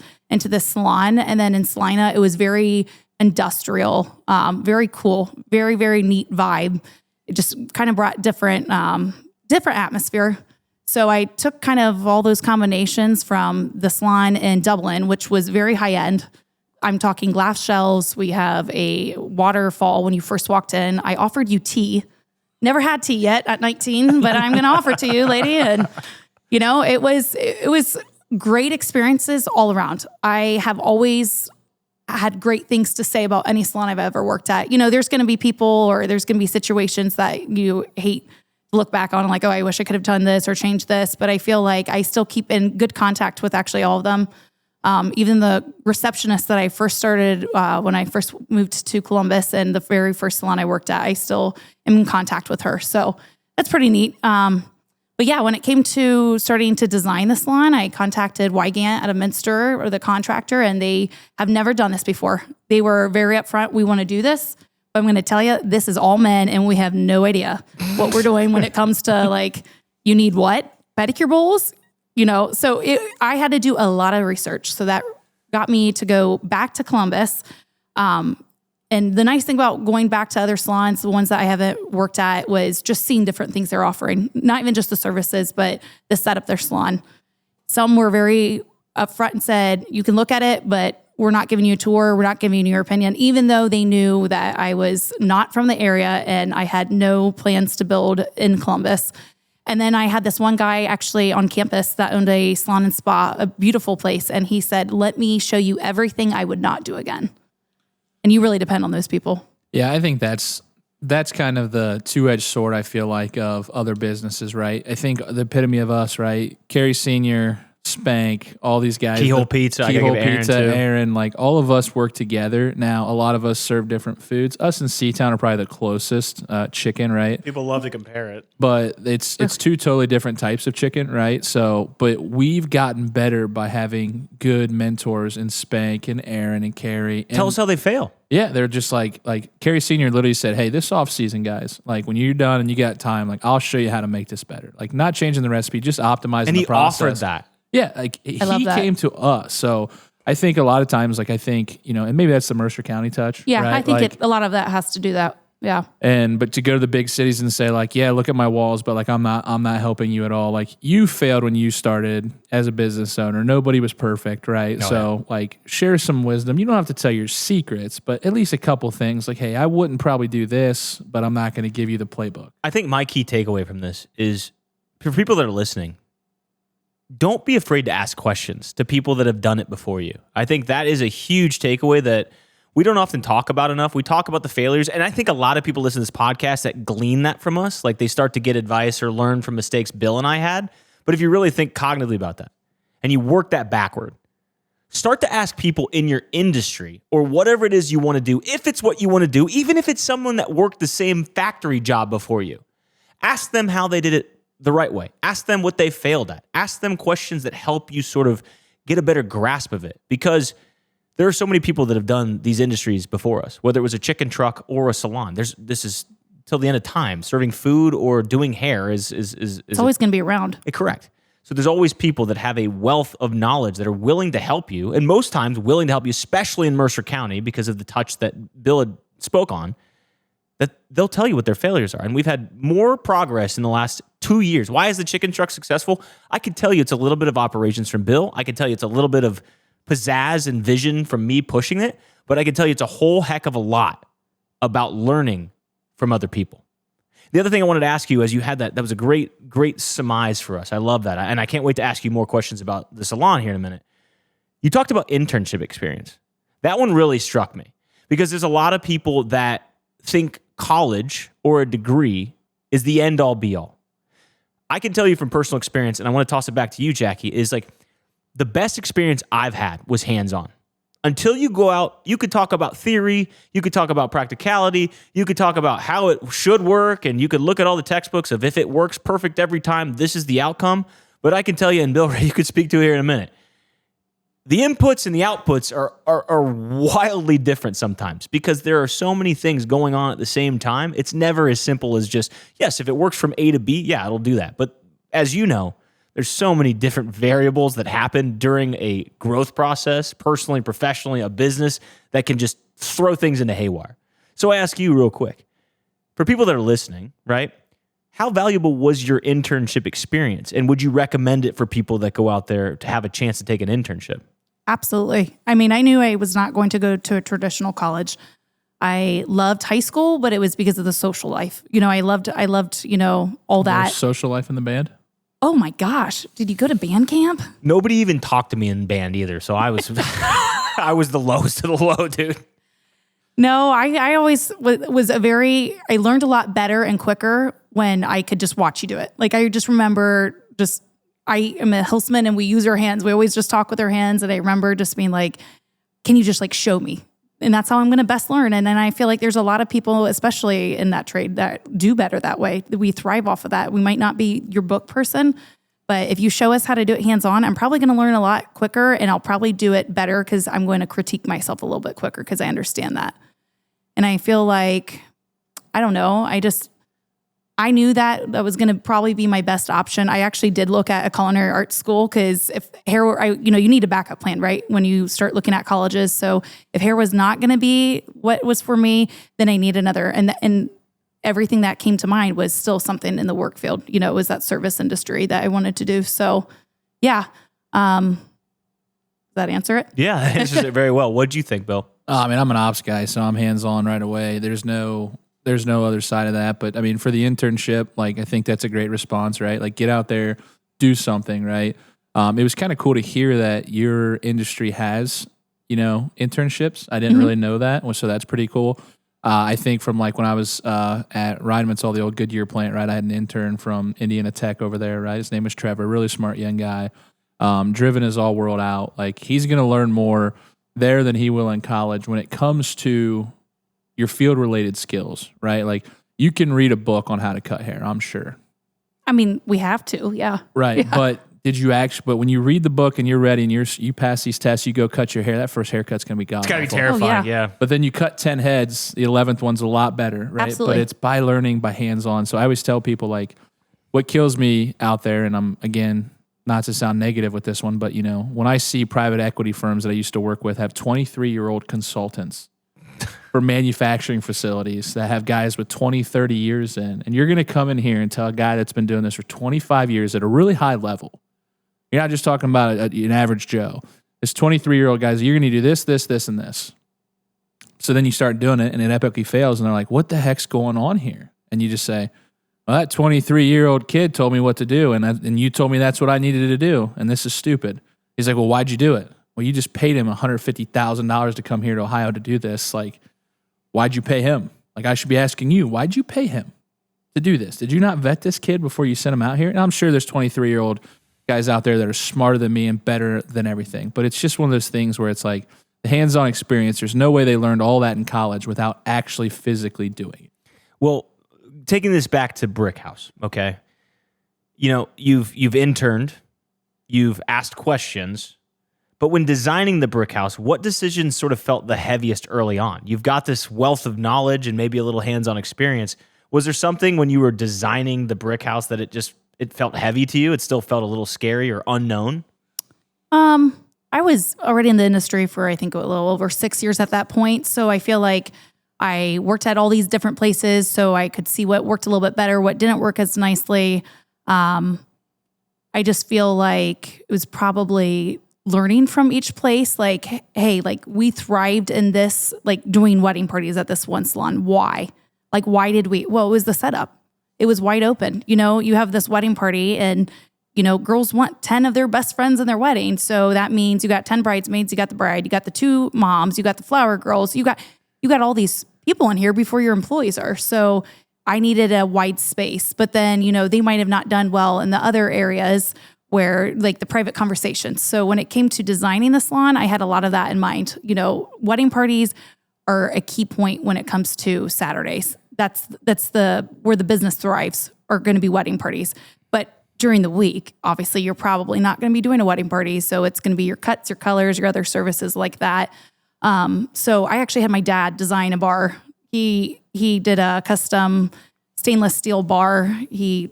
salon. And then in Salina, it was very industrial, very cool, very, very neat vibe. It just kind of brought different atmosphere. So I took kind of all those combinations from the salon in Dublin, which was very high end. I'm talking glass shelves. We have a waterfall when you first walked in. I offered you tea. Never had tea yet at 19, but I'm going to offer to you, lady. And, it was great experiences all around. I have always had great things to say about any salon I've ever worked at. There's going to be people or there's going to be situations that you hate to look back on like, oh, I wish I could have done this or changed this. But I feel like I still keep in good contact with actually all of them. Even the receptionist that I first started when I first moved to Columbus and the very first salon I worked at, I still am in contact with her. So that's pretty neat. But yeah, when it came to starting to design the salon, I contacted Wygant out of Minster, or the contractor, and they have never done this before. They were very upfront. We want to do this. But I'm going to tell you, this is all men, and we have no idea what we're doing when it comes to like, you need what? Pedicure bowls? So I had to do a lot of research. So that got me to go back to Columbus. And the nice thing about going back to other salons, the ones that I haven't worked at, was just seeing different things they're offering. Not even just the services, but the setup their salon. Some were very upfront and said, you can look at it, but we're not giving you a tour. We're not giving you your opinion, even though they knew that I was not from the area and I had no plans to build in Columbus. And then I had this one guy actually on campus that owned a salon and spa, a beautiful place. And he said, let me show you everything I would not do again. And you really depend on those people. Yeah, I think that's kind of the two-edged sword, I feel like, of other businesses, right? I think the epitome of us, right? Carrie Sr., Spank, all these guys. Keyhole Pizza. Keyhole Pizza, Aaron, like all of us work together. Now, a lot of us serve different foods. Us in Seatown are probably the closest chicken, right? People love to compare it. But it's two totally different types of chicken, right? So, but we've gotten better by having good mentors in Spank and Aaron and Carrie. Tell us how they fail. Yeah, they're just like Carrie Sr. literally said, hey, this off season, guys, like when you're done and you got time, like I'll show you how to make this better. Like not changing the recipe, just optimizing the process. And he offered that. Yeah, like he came to us. So I think a lot of times, like and maybe that's the Mercer County touch. Yeah, right? I think a lot of that has to do that. Yeah. But to go to the big cities and say like, yeah, look at my walls, but like I'm not helping you at all. Like you failed when you started as a business owner. Nobody was perfect, right? Like share some wisdom. You don't have to tell your secrets, but at least a couple things like, hey, I wouldn't probably do this, but I'm not going to give you the playbook. I think my key takeaway from this is for people that are listening, don't be afraid to ask questions to people that have done it before you. I think that is a huge takeaway that we don't often talk about enough. We talk about the failures, and I think a lot of people listen to this podcast that glean that from us. Like they start to get advice or learn from mistakes Bill and I had. But if you really think cognitively about that and you work that backward, start to ask people in your industry or whatever it is you want to do, if it's what you want to do, even if it's someone that worked the same factory job before you. Ask them how they did it the right way. Ask them what they failed at. Ask them questions that help you sort of get a better grasp of it. Because there are so many people that have done these industries before us, whether it was a chicken truck or a salon. This is till the end of time. Serving food or doing hair is always going to be around. Correct. So there's always people that have a wealth of knowledge that are willing to help you, and most times willing to help you, especially in Mercer County because of the touch that Bill had spoke on, that they'll tell you what their failures are. And we've had more progress in the last 2 years. Why is the chicken truck successful? I can tell you it's a little bit of operations from Bill. I can tell you it's a little bit of pizzazz and vision from me pushing it. But I can tell you it's a whole heck of a lot about learning from other people. The other thing I wanted to ask you, as you had that was a great surmise for us. I love that. And I can't wait to ask you more questions about the salon here in a minute. You talked about internship experience. That one really struck me because there's a lot of people that think college or a degree is the end all be all. I can tell you from personal experience, and I want to toss it back to you, Jackie, is like the best experience I've had was hands-on. Until you go out, you could talk about theory, you could talk about practicality, you could talk about how it should work, and you could look at all the textbooks of if it works perfect every time, this is the outcome. But I can tell you, and Bill, you could speak to it here in a minute, the inputs and the outputs are wildly different sometimes because there are so many things going on at the same time. It's never as simple as just, yes, if it works from A to B, yeah, it'll do that. But as you know, there's so many different variables that happen during a growth process, personally, professionally, a business that can just throw things into haywire. So I ask you real quick, for people that are listening, right? How valuable was your internship experience? And would you recommend it for people that go out there to have a chance to take an internship? Absolutely. I mean, I knew I was not going to go to a traditional college. I loved high school, but it was because of the social life. I loved, all that. Social life in the band? Oh my gosh. Did you go to band camp? Nobody even talked to me in band either. So I was, I was the lowest of the low, dude. No, I always I learned a lot better and quicker when I could just watch you do it. Like I just remember I am a hillsman and we use our hands. We always just talk with our hands. And I remember just being like, can you just like show me? And that's how I'm going to best learn. And then I feel like there's a lot of people, especially in that trade, that do better that way. We thrive off of that. We might not be your book person, but if you show us how to do it hands-on, I'm probably going to learn a lot quicker and I'll probably do it better because I'm going to critique myself a little bit quicker because I understand that. And I feel like, I don't know, I knew that was going to probably be my best option. I actually did look at a culinary arts school because if hair were, you need a backup plan, right? When you start looking at colleges. So if hair was not going to be what was for me, then I need another. And everything that came to mind was still something in the work field. It was that service industry that I wanted to do. So yeah. Does that answer it? Yeah, that answers it very well. What'd you think, Bill? I mean, I'm an ops guy, so I'm hands-on right away. There's no other side of that. But I mean, for the internship, like, I think that's a great response, right? Like, get out there, do something, right? It was kind of cool to hear that your industry has, internships. I didn't really know that. So that's pretty cool. I think from like when I was at Reinman's, the old Goodyear plant, right? I had an intern from Indiana Tech over there, right? His name was Trevor, really smart young guy. Driven his all world out. Like, he's going to learn more there than he will in college when it comes to your field related skills, right? Like, you can read a book on how to cut hair, I'm sure. I mean, we have to, yeah. Right. Yeah. But but when you read the book and you're ready and you pass these tests, you go cut your hair, that first haircut's going to be god. It's got to be awful. terrifying, yeah. yeah. But then you cut 10 heads, the 11th one's a lot better, right? Absolutely. But it's by learning, by hands-on. So I always tell people, like, what kills me out there, and I'm, again, not to sound negative with this one, but, when I see private equity firms that I used to work with have 23-year-old consultants for manufacturing facilities that have guys with 20, 30 years in, and you're going to come in here and tell a guy that's been doing this for 25 years at a really high level. You're not just talking about an average Joe. This 23-year-old guys, you're going to do this, this, this, and this. So then you start doing it, and it epically fails, and they're like, what the heck's going on here? And you just say, well, that 23-year-old kid told me what to do, and you told me that's what I needed to do, and this is stupid. He's like, well, why'd you do it? Well, you just paid him $150,000 to come here to Ohio to do this. Like, why'd you pay him? Like, I should be asking you, why'd you pay him to do this? Did you not vet this kid before you sent him out here? And I'm sure there's 23-year-old guys out there that are smarter than me and better than everything. But it's just one of those things where it's like the hands-on experience. There's no way they learned all that in college without actually physically doing it. Well, taking this back to Brick Haus, okay? You've interned, you've asked questions, but when designing the Brick Haus, what decisions sort of felt the heaviest early on? You've got this wealth of knowledge and maybe a little hands-on experience. Was there something when you were designing the Brick Haus that it felt heavy to you? It still felt a little scary or unknown? I was already in the industry for, I think, a little over 6 years at that point. So I feel like I worked at all these different places so I could see what worked a little bit better, what didn't work as nicely. I just feel like it was probably learning from each place. Like, hey, like, we thrived in this, like, doing wedding parties at this one salon. Why? Like, why did we? Well, it was the setup. it was wide open. You know, you have this wedding party and, you know, girls want 10 of their best friends in their wedding. So that means you got 10 bridesmaids, you got the bride, you got the 2 moms, you got the flower girls, you got all these people in here before your employees are. So I needed a wide space, but then, you know, they might have not done well in the other areas where like the private conversations. So when it came to designing the salon, I had a lot of that in mind. You know, wedding parties are a key point when it comes to Saturdays. That's where the business thrives, are going to be wedding parties. But during the week, obviously, you're probably not going to be doing a wedding party. So it's going to be your cuts, your colors, your other services like that. So I actually had my dad design a bar. He did a custom stainless steel bar. He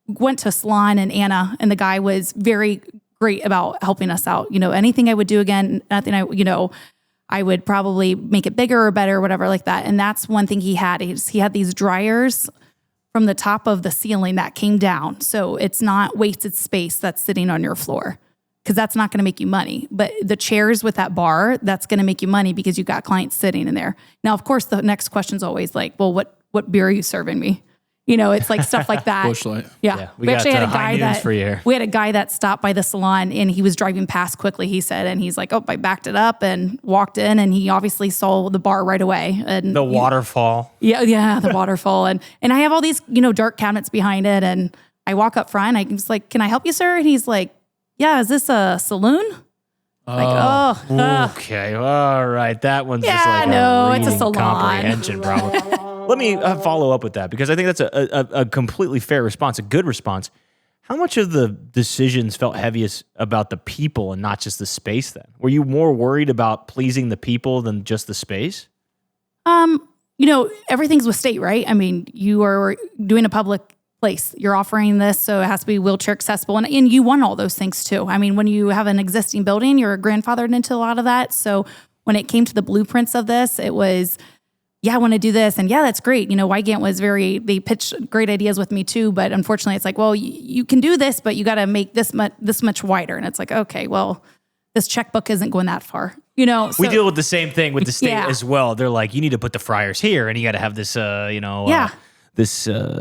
went to a salon in Anna, and the guy was very great about helping us out. You know, anything I would do again, nothing I would probably make it bigger or better or whatever like that. And that's one thing he had. He had these dryers from the top of the ceiling that came down. So it's not wasted space that's sitting on your floor, because that's not going to make you money. But the chairs with that bar, that's going to make you money because you got clients sitting in there. Now, of course, the next question is always like, well, what beer are you serving me? You know, it's like stuff like that. Busch Light. Yeah. We actually got had a high guy noons for you here. we had a guy that stopped by the salon and he was driving past quickly, he said, and he's like, oh, I backed it up and walked in, and he obviously saw the bar right away. And The waterfall. Yeah, the waterfall. And I have all these, you know, dark cabinets behind it, and I walk up front, I was like, can I help you, sir? And he's like, yeah, is this a saloon? Okay, all right. That one's just like it's a reading salon. comprehension problem. Let me follow up with that, because I think that's a completely fair response, a good response. How much of the decisions felt heaviest about the people and not just the space then? Were you more worried about pleasing the people than just the space? You know, everything's with state, right? I mean, you are doing a public place. You're offering this, so it has to be wheelchair accessible. And you want all those things too. I mean, when you have an existing building, you're grandfathered into a lot of that. So when it came to the blueprints of this, it was, yeah, I want to do this. And yeah, that's great. You know, Wygant was they pitched great ideas with me too. But unfortunately, it's like, well, you can do this, but you got to make this much wider. And it's like, okay, well, this checkbook isn't going that far. You know, we deal with the same thing with the state Yeah. as well. They're like, you need to put the fryers here, and you got to have this, this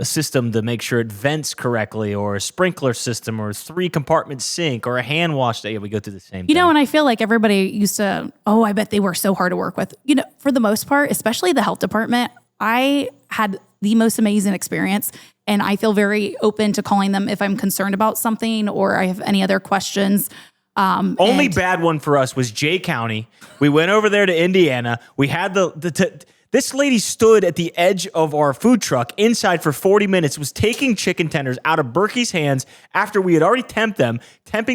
system to make sure it vents correctly, or a sprinkler system, or a 3-compartment sink, or a hand wash. Yeah, we go through the same thing. You know, and I feel like everybody used to, I bet they were so hard to work with. You know, for the most part, especially the health department, I had the most amazing experience, and I feel very open to calling them if I'm concerned about something or I have any other questions. Only bad one for us was Jay County. We went over there to Indiana. We had this lady stood at the edge of our food truck inside for 40 minutes, was taking chicken tenders out of Berkey's hands after we had already temping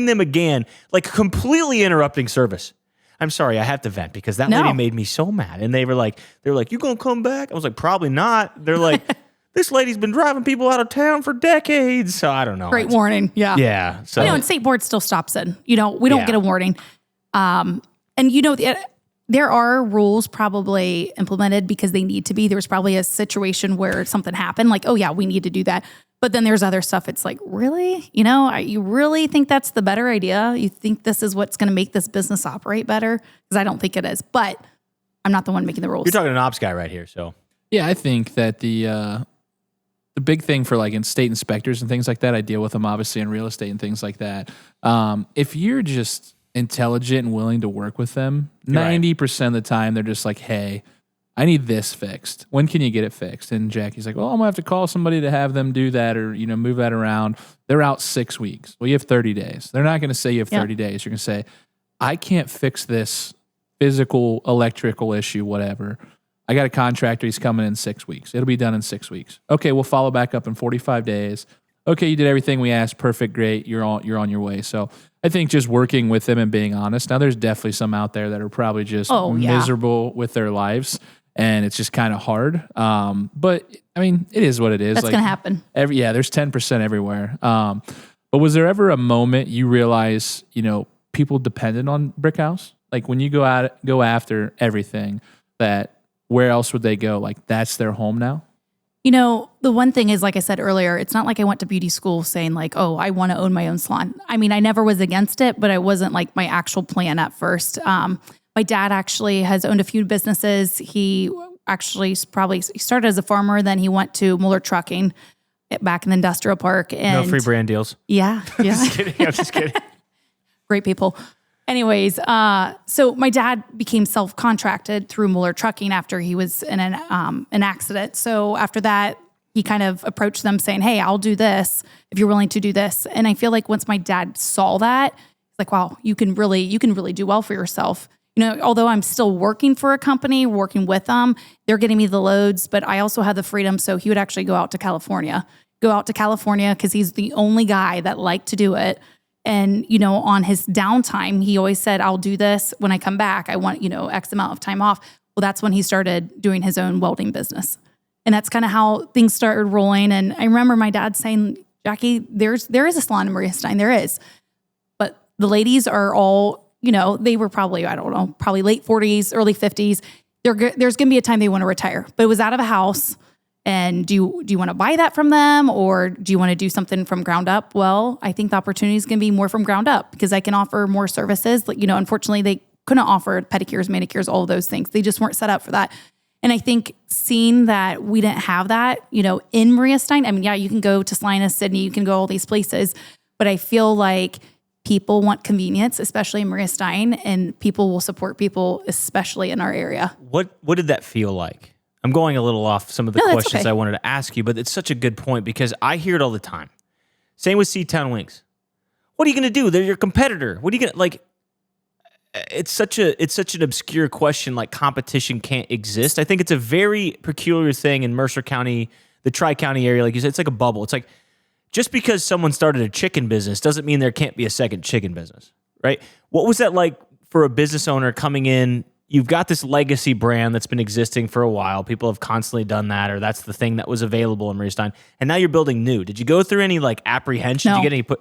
them again, like completely interrupting service. I'm sorry, I have to vent because that lady made me so mad. And they were like, you gonna come back? I was like, probably not. They're like, this lady's been driving people out of town for decades. So I don't know. Great warning. Yeah. Yeah. So, and state board still stops in. You know, we don't get a warning. And you know, there are rules probably implemented because they need to be. There was probably a situation where something happened, like, oh yeah, we need to do that. But then there's other stuff. It's like, really? You know, you really think that's the better idea? You think this is what's going to make this business operate better? Because I don't think it is. But I'm not the one making the rules. You're talking to an ops guy right here. So yeah, I think that the big thing for like in state inspectors and things like that, I deal with them obviously in real estate and things like that. If you're just intelligent and willing to work with them, 90% of the time they're just like, hey, I need this fixed. When can you get it fixed? And Jackie's like, well, I'm gonna have to call somebody to have them do that, or, you know, move that around. They're out 6 weeks. Well, you have 30 days. They're not gonna say you have 30 days. You're gonna say, I can't fix this physical, electrical issue, whatever. I got a contractor. He's coming in 6 weeks. It'll be done in 6 weeks. Okay, we'll follow back up in 45 days. Okay, you did everything we asked. Perfect, great. You're on your way. So I think just working with them and being honest. Now, there's definitely some out there that are probably just miserable with their lives, and it's just kind of hard. But I mean, it is what it is. That's gonna happen. There's 10% everywhere. But was there ever a moment you realize, you know, people depended on Brick Haus? Like when you go after everything, that where else would they go? Like that's their home now? You know, the one thing is, like I said earlier, it's not like I went to beauty school saying like, oh, I want to own my own salon. I mean, I never was against it, but it wasn't like my actual plan at first. My dad actually has owned a few businesses. He actually started as a farmer, then he went to Mueller Trucking. back in the industrial park. And No free brand deals. Yeah. Just kidding. I'm just kidding. Great people. Anyways, so my dad became self-contracted through Mueller Trucking after he was in an accident. So after that, he kind of approached them saying, hey, I'll do this if you're willing to do this. And I feel like once my dad saw that, it's like, wow, you can really do well for yourself. Although I'm still working for a company, working with them, they're getting me the loads, but I also have the freedom. So he would actually go out to California because he's the only guy that liked to do it. And, on his downtime, he always said, I'll do this when I come back. I want, X amount of time off. Well, that's when he started doing his own welding business. And that's kind of how things started rolling. And I remember my dad saying, Jackie, there is a salon in Maria Stein. There is. But the ladies are all, they were probably, I don't know, probably late 40s, early 50s. There's going to be a time they want to retire. But it was out of a house. And do you want to buy that from them, or do you want to do something from ground up? Well, I think the opportunity is going to be more from ground up because I can offer more services. Unfortunately, they couldn't offer pedicures, manicures, all of those things. They just weren't set up for that. And I think seeing that we didn't have that, in Maria Stein, I mean, yeah, you can go to Salinas, Sydney, you can go all these places, but I feel like people want convenience, especially in Maria Stein, and people will support people, especially in our area. What did that feel like? I'm going a little off some of the questions okay. I wanted to ask you, but it's such a good point because I hear it all the time. Same with C-Town Wings. What are you going to do? They're your competitor. What are you going to, like, it's such an obscure question, like competition can't exist. I think it's a very peculiar thing in Mercer County, the Tri-County area, like you said, it's like a bubble. It's like, just because someone started a chicken business doesn't mean there can't be a second chicken business, right? What was that like for a business owner coming in? You've got this legacy brand that's been existing for a while. People have constantly done that, or that's the thing that was available in Maria Stein. And now you're building new. Did you go through any like apprehension? No. Did you get any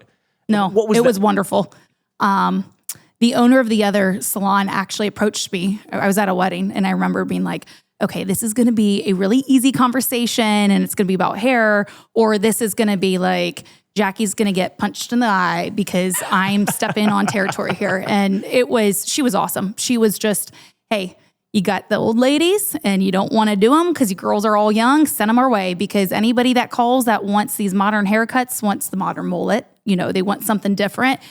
No, what was it that? was wonderful. The owner of the other salon actually approached me. I was at a wedding and I remember being like, okay, this is going to be a really easy conversation and it's going to be about hair, or this is going to be like, Jackie's going to get punched in the eye because I'm stepping on territory here. And she was awesome. She was just, hey, you got the old ladies and you don't want to do them because you girls are all young, send them our way, because anybody that calls that wants these modern haircuts wants the modern mullet. They want something different.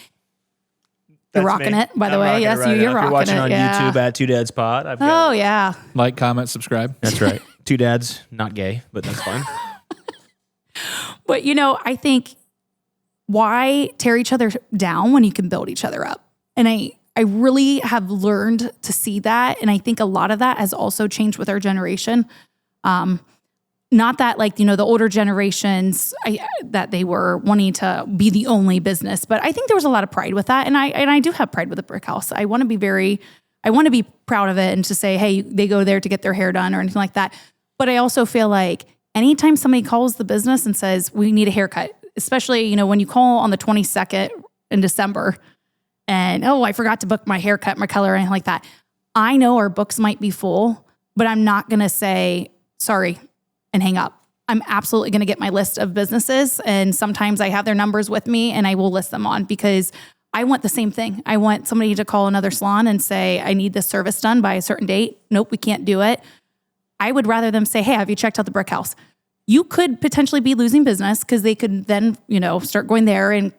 You're rocking it, by the way. Yes, you're rocking it. You're watching on yeah. YouTube at Two Dads Pod. Oh, yeah. Like, comment, subscribe. That's right. Two dads, not gay, but that's fine. But, I think why tear each other down when you can build each other up? And I really have learned to see that. And I think a lot of that has also changed with our generation. Not that like, the older generations, that they were wanting to be the only business, but I think there was a lot of pride with that. And I do have pride with the Brick House. I want to be proud of it and to say, hey, they go there to get their hair done or anything like that. But I also feel like anytime somebody calls the business and says, we need a haircut, especially, when you call on the 22nd in December and, oh, I forgot to book my haircut, my color, or anything like that. I know our books might be full, but I'm not going to say, sorry, and hang up. I'm absolutely going to get my list of businesses. And sometimes I have their numbers with me and I will list them on because I want the same thing. I want somebody to call another salon and say, I need this service done by a certain date. Nope, we can't do it. I would rather them say, hey, have you checked out the Brick House? You could potentially be losing business because they could then, start going there. And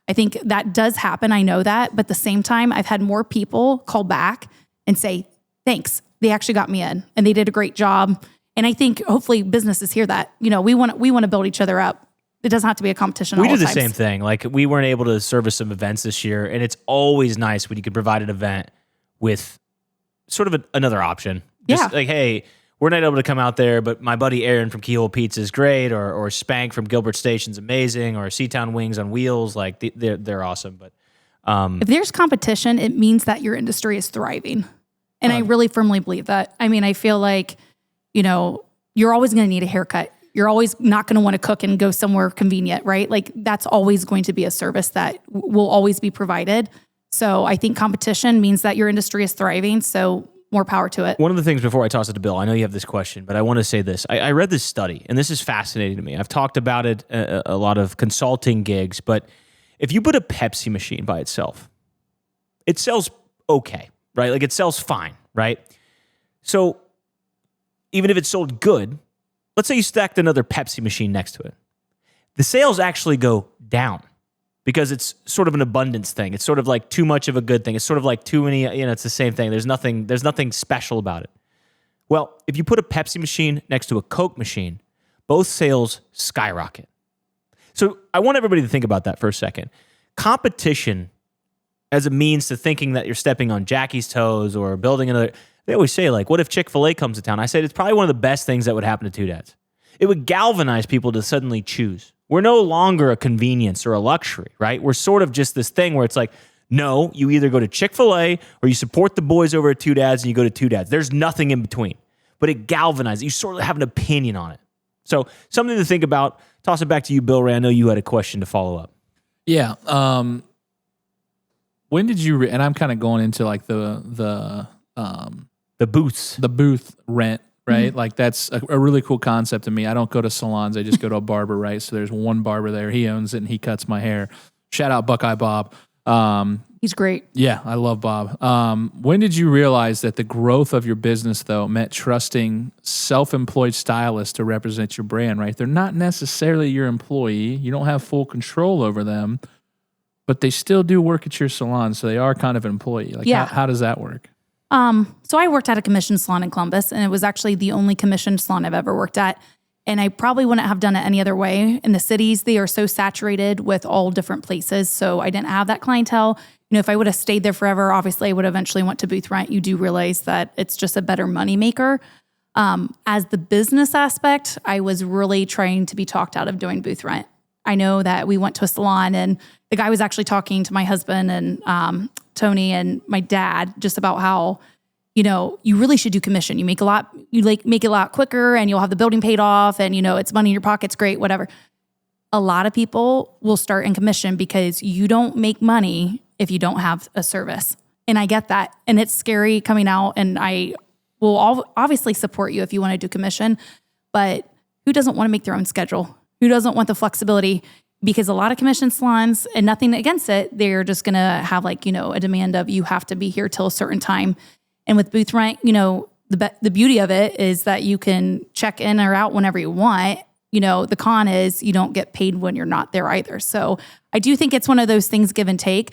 I think that does happen. I know that. But at the same time, I've had more people call back and say, thanks. They actually got me in and they did a great job. And I think hopefully businesses hear that. We want to build each other up. It doesn't have to be a competition. We all did the times. same thing. Like we weren't able to service some events this year, and it's always nice when you can provide an event with sort of another option. Just like, hey, we're not able to come out there, but my buddy Aaron from Keyhole Pizza is great, or Spank from Gilbert Station's amazing, or C-Town Wings on Wheels, like they're awesome. But if there's competition, it means that your industry is thriving, and I really firmly believe that. I mean, I feel like you're always going to need a haircut. You're always not going to want to cook and go somewhere convenient, right? Like that's always going to be a service that will always be provided. So I think competition means that your industry is thriving. So more power to it. One of the things before I toss it to Bill, I know you have this question, but I want to say this. I read this study, and this is fascinating to me. I've talked about it a lot of consulting gigs, but if you put a Pepsi machine by itself, it sells okay, right? Like it sells fine, right? So even if it sold good, let's say you stacked another Pepsi machine next to it. the sales actually go down because it's sort of an abundance thing. It's sort of like too much of a good thing. It's sort of like too many, it's the same thing. There's nothing special about it. Well, if you put a Pepsi machine next to a Coke machine, both sales skyrocket. So I want everybody to think about that for a second. Competition as a means to thinking that you're stepping on Jackie's toes or building another. They always say, like, what if Chick-fil-A comes to town? I said it's probably one of the best things that would happen to Two Dads. It would galvanize people to suddenly choose. We're no longer a convenience or a luxury, right? We're sort of just this thing where it's like, no, you either go to Chick-fil-A or you support the boys over at Two Dads and you go to Two Dads. There's nothing in between. But it galvanizes. You sort of have an opinion on it. So something to think about. Toss it back to you, Bill Ray. I know you had a question to follow up. Yeah. When did you? And I'm kind of going into like the booths, the booth rent, right? Like that's a really cool concept to me. I don't go to salons. I just go to a barber, right? So there's one barber there. He owns it and he cuts my hair. Shout out Buckeye Bob. He's great. Yeah, I love Bob. When did you realize that the growth of your business, though, meant trusting self-employed stylists to represent your brand, right? They're not necessarily your employee. You don't have full control over them, but they still do work at your salon, so they are kind of an employee. Like, Yeah. how does that work? So I worked at a commission salon in Columbus, and it was actually the only commission salon I've ever worked at. And I probably wouldn't have done it any other way. In the cities, they are so saturated with all different places. So I didn't have that clientele. If I would have stayed there forever, obviously I would eventually went to booth rent. You do realize that it's just a better moneymaker. As the business aspect, I was really trying to be talked out of doing booth rent. I know that we went to a salon and the guy was actually talking to my husband and Tony and my dad just about how, you really should do commission. You make it a lot quicker and you'll have the building paid off and, it's money in your pocket's great, whatever. A lot of people will start in commission because you don't make money if you don't have a service. And I get that. And it's scary coming out, and I will obviously support you if you want to do commission, but who doesn't want to make their own schedule? Who doesn't want the flexibility? Because a lot of commission salons, and nothing against it, they're just going to have a demand of you have to be here till a certain time. And with booth rent, the beauty of it is that you can check in or out whenever you want. The con is you don't get paid when you're not there either. So I do think it's one of those things, give and take.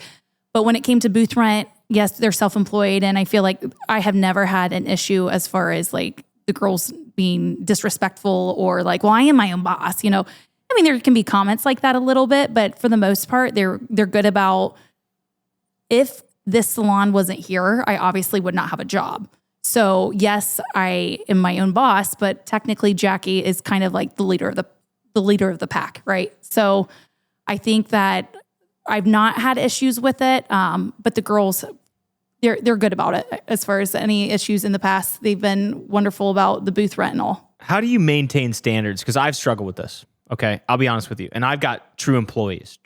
But when it came to booth rent, yes, they're self-employed. And I feel like I have never had an issue as far as the girls being disrespectful or well, I am my own boss. There can be comments like that a little bit, but for the most part, they're good about, if this salon wasn't here, I obviously would not have a job. So yes, I am my own boss, but technically Jackie is kind of like the leader of the pack, right? So I think that I've not had issues with it, but the girls, they're good about it. As far as any issues in the past, they've been wonderful about the booth rent and all. How do you maintain standards? Because I've struggled with this. Okay, I'll be honest with you, and I've got true employees,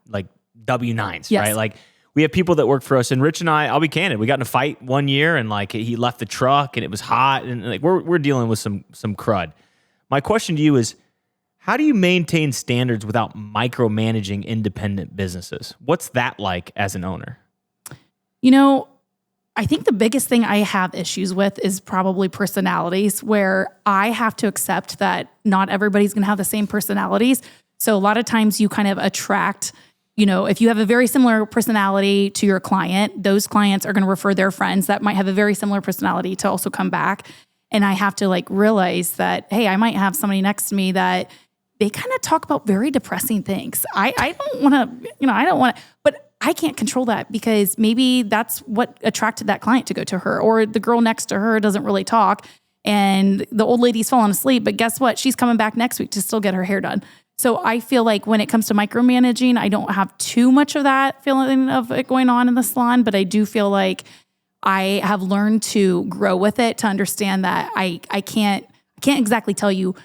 like W-9s, Yes. right? We have people that work for us, and Rich and I'll be candid, we got in a fight one year, and he left the truck, and it was hot, and we're dealing with some crud. My question to you is, how do you maintain standards without micromanaging independent businesses? What's that like as an owner? I think the biggest thing I have issues with is probably personalities, where I have to accept that not everybody's going to have the same personalities. So a lot of times you kind of attract, if you have a very similar personality to your client, those clients are going to refer their friends that might have a very similar personality to also come back. And I have to realize that, hey, I might have somebody next to me that they kind of talk about very depressing things. I don't want to, but I can't control that because maybe that's what attracted that client to go to her, or the girl next to her doesn't really talk and the old lady's falling asleep, but guess what? She's coming back next week to still get her hair done. So I feel like when it comes to micromanaging, I don't have too much of that feeling of it going on in the salon, but I do feel like I have learned to grow with it, to understand that I can't exactly tell you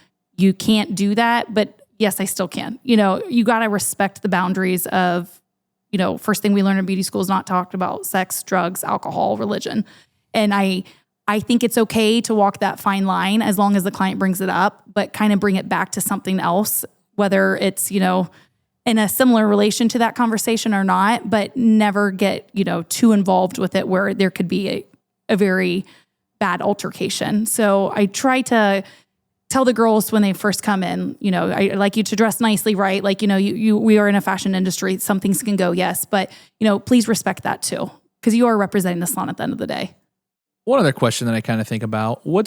can't do that, but yes, I still can. You got to respect the boundaries of, first thing we learn in beauty school is not talked about sex, drugs, alcohol, religion. And I think it's okay to walk that fine line as long as the client brings it up, but kind of bring it back to something else, whether it's, in a similar relation to that conversation or not, but never get, too involved with it where there could be a very bad altercation. So I try to tell the girls when they first come in, I like you to dress nicely, right? Like, we are in a fashion industry. Some things can go, yes, but, please respect that too, because you are representing the salon at the end of the day. One other question that I kind of think about, we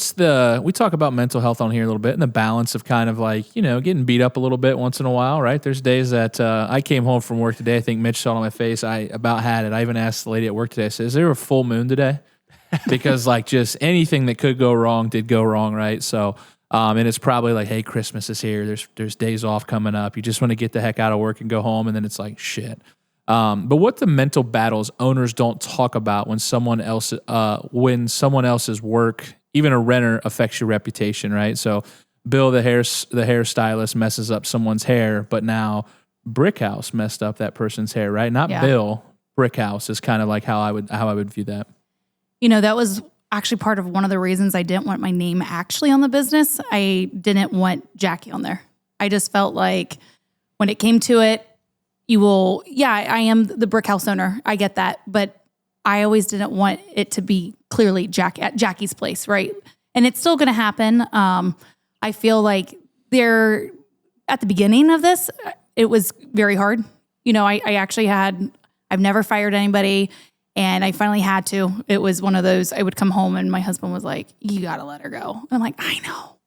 talk about mental health on here a little bit and the balance of kind of like, getting beat up a little bit once in a while, right? There's days that I came home from work today. I think Mitch saw it on my face. I about had it. I even asked the lady at work today, I said, is there a full moon today? Because like just anything that could go wrong did go wrong, right? So, and it's probably like, hey, Christmas is here. There's days off coming up. You just want to get the heck out of work and go home. And then it's like, shit. But what the mental battles owners don't talk about when someone else's work, even a renter, affects your reputation, right? So Bill, the hairstylist, messes up someone's hair, but now Brick Haus messed up that person's hair, right? Not Bill. Brick Haus is kind of like how I would view that. That was actually part of one of the reasons I didn't want my name actually on the business. I didn't want Jackie on there. I just felt like when it came to it, I am the Brick Haus owner. I get that. But I always didn't want it to be clearly at Jackie's place, right? And it's still going to happen. I feel like at the beginning of this, it was very hard. I've never fired anybody. And I finally had to. It was one of those, I would come home and my husband was like, you got to let her go. And I'm like, I know,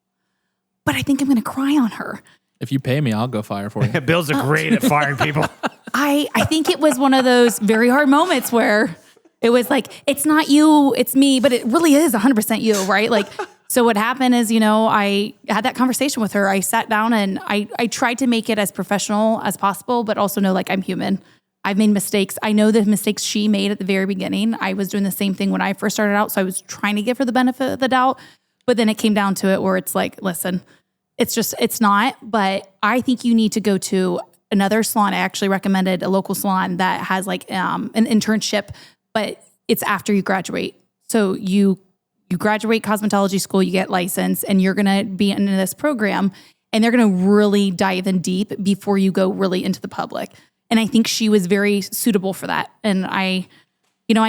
but I think I'm going to cry on her. If you pay me, I'll go fire for you. Bill's great at firing people. I think it was one of those very hard moments where it was like, it's not you, it's me, but it really is 100% you, right? Like, so what happened is, I had that conversation with her. I sat down and I tried to make it as professional as possible, but also know like I'm human. I've made mistakes. I know the mistakes she made at the very beginning. I was doing the same thing when I first started out. So I was trying to give her the benefit of the doubt. But then it came down to it where it's like, listen, it's not. But I think you need to go to another salon. I actually recommended a local salon that has like an internship, but it's after you graduate. So you graduate cosmetology school, you get licensed, and you're going to be in this program. And they're going to really dive in deep before you go really into the public. And I think she was very suitable for that. And I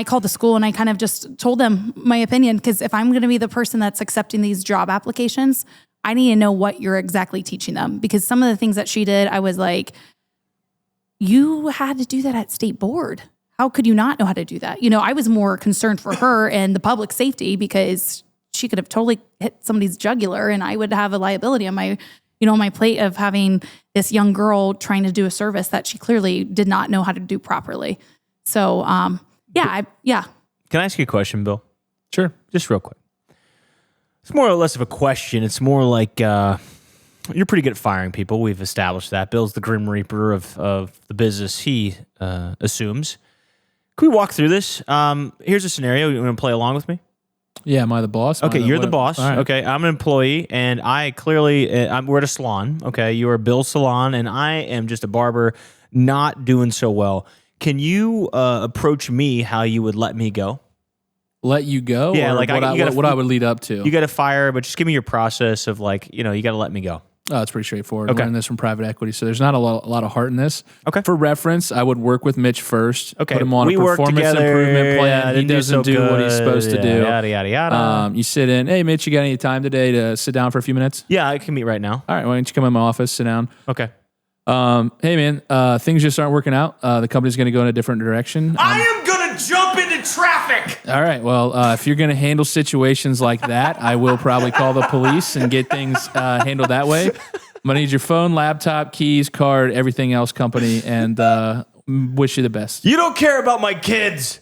called the school and I kind of just told them my opinion, because if I'm going to be the person that's accepting these job applications, I need to know what you're exactly teaching them. Because some of the things that she did, I was like, you had to do that at state board. How could you not know how to do that? I was more concerned for her and the public safety, because she could have totally hit somebody's jugular and I would have a liability on my my plate of having this young girl trying to do a service that she clearly did not know how to do properly. So, yeah. Can I ask you a question, Bill? Sure. Just real quick. It's more or less of a question. It's more like you're pretty good at firing people. We've established that. Bill's the Grim Reaper of the business he assumes. Can we walk through this? Here's a scenario. You want to play along with me? Yeah, am I the boss? Okay, you're the boss. Right. Okay, I'm an employee, and I clearly, we're at a salon. Okay, you are Bill's salon, and I am just a barber not doing so well. Can you approach me how you would let me go? Let you go? Yeah, or like what I would lead up to. You got to fire, but just give me your process of like, you got to let me go. Oh, it's pretty straightforward. Okay. Learning this from private equity, so there's not a lot of heart in this. Okay. For reference, I would work with Mitch first. Okay. Put him on a performance improvement plan. He doesn't do what he's supposed to do. Yada, yada, yada. You sit in. Hey, Mitch, you got any time today to sit down for a few minutes? Yeah, I can meet right now. All right. Why don't you come in my office, sit down? Okay. Hey, man, things just aren't working out. The company's going to go in a different direction. I am going to jump into traffic. All right. Well, if you're going to handle situations like that, I will probably call the police and get things handled that way. I'm going to need your phone, laptop, keys, card, everything else, company, and wish you the best. You don't care about my kids.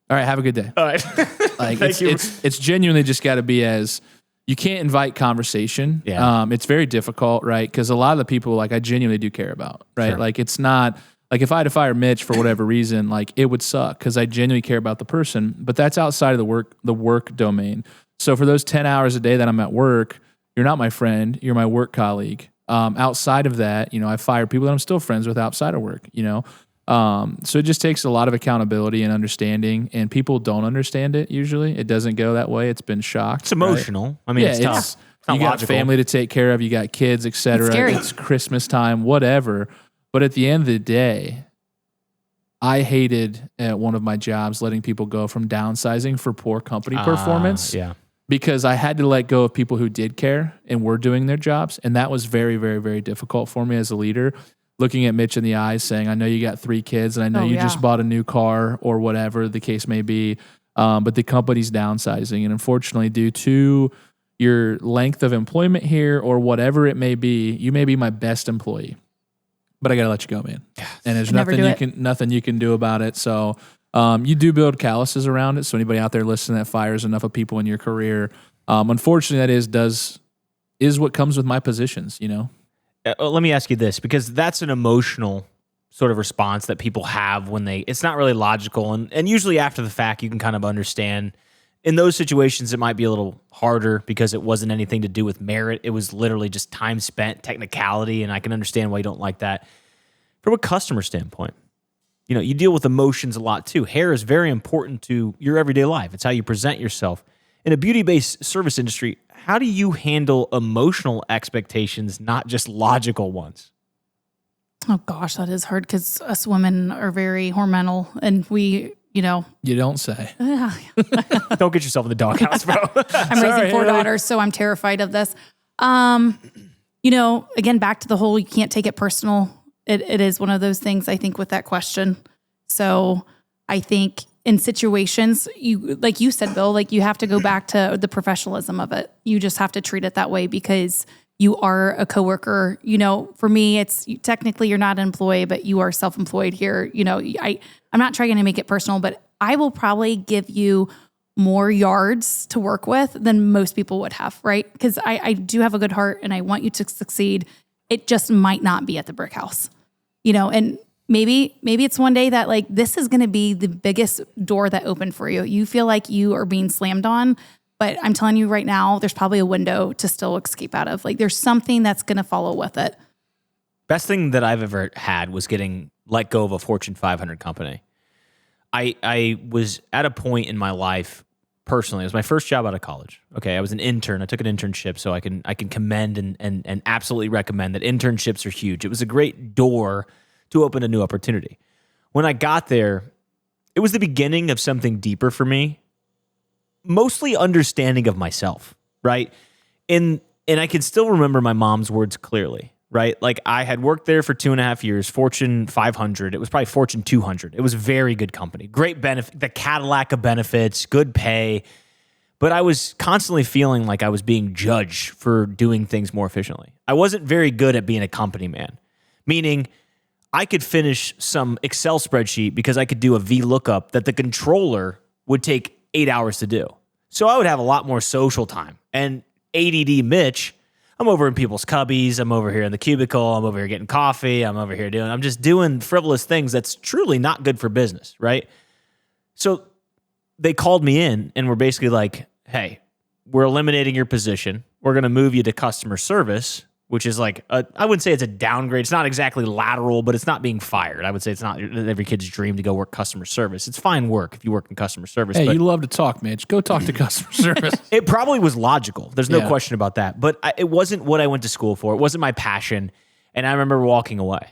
All right. Have a good day. All right. Like it's genuinely just got to be as you can't invite conversation. Yeah. It's very difficult, right? Because a lot of the people like I genuinely do care about, right? Sure. Like it's not like if I had to fire Mitch for whatever reason, like it would suck because I genuinely care about the person. But that's outside of the work domain. So for those 10 hours a day that I'm at work, you're not my friend. You're my work colleague. Outside of that, I fire people that I'm still friends with outside of work. So it just takes a lot of accountability and understanding, and people don't understand it usually. It doesn't go that way. It's been shocked. It's emotional. Right? I mean, it's tough. It's not you got logical. family to take care of. You got kids, etc. It's scary. It's Christmas time, whatever. But at the end of the day, I hated at one of my jobs letting people go from downsizing for poor company performance. Yeah. because I had to let go of people who did care and were doing their jobs. And that was very, very, very difficult for me as a leader, looking at Mitch in the eyes saying, I know you got 3 kids and I know you just bought a new car or whatever the case may be. But the company's downsizing. And unfortunately, due to your length of employment here or whatever it may be, you may be my best employee, but I got to let you go, man. And there's nothing you can do about it. So you do build calluses around it. So anybody out there listening that fires enough of people in your career, unfortunately, that is what comes with my positions, you know? Let me ask you this, because that's an emotional sort of response that people have when it's not really logical. And usually after the fact, you can kind of understand. In those situations, it might be a little harder because it wasn't anything to do with merit. It was literally just time spent, technicality, and I can understand why you don't like that. From a customer standpoint, you know, you deal with emotions a lot too. Hair is very important to your everyday life. It's how you present yourself. In a beauty-based service industry, how do you handle emotional expectations, not just logical ones? Oh gosh, that is hard because us women are very hormonal and we, you know. You don't say. Don't get yourself in the doghouse, bro. I'm raising 4 daughters, so I'm terrified of this. You know, again, back to the whole, you can't take it personal. It is one of those things, I think, with that question. So I think in situations, like you said, Bill, like you have to go back to the professionalism of it. You just have to treat it that way because you are a coworker. You know, for me, it's technically you're not an employee, but you are self-employed here. You know, I'm not trying to make it personal, but I will probably give you more yards to work with than most people would have, right? Because I do have a good heart and I want you to succeed. It just might not be at the Brick House, you know, and maybe it's one day that like, this is going to be the biggest door that opened for you. You feel like you are being slammed on, but I'm telling you right now, there's probably a window to still escape out of. Like there's something that's going to follow with it. Best thing that I've ever had was getting let go of a Fortune 500 company. I was at a point in my life personally. It was my first job out of college. Okay, I was an intern. I took an internship, so I can commend and absolutely recommend that internships are huge. It was a great door to open a new opportunity. When I got there, it was the beginning of something deeper for me, mostly understanding of myself, right? And I can still remember my mom's words clearly, right? Like I had worked there for 2.5 years, Fortune 500. It was probably Fortune 200. It was a very good company, great benefit, the Cadillac of benefits, good pay. But I was constantly feeling like I was being judged for doing things more efficiently. I wasn't very good at being a company man, meaning I could finish some Excel spreadsheet because I could do a VLOOKUP that the controller would take 8 hours to do. So I would have a lot more social time. And ADD Mitch, I'm over in people's cubbies. I'm over here in the cubicle. I'm over here getting coffee. I'm just doing frivolous things that's truly not good for business, right? So they called me in and were basically like, hey, we're eliminating your position. We're going to move you to customer service, which is like, I wouldn't say it's a downgrade. It's not exactly lateral, but it's not being fired. I would say it's not every kid's dream to go work customer service. It's fine work if you work in customer service. Hey, but you love to talk, Mitch. Go talk to customer service. It probably was logical. There's no question about that. But it wasn't what I went to school for. It wasn't my passion. And I remember walking away.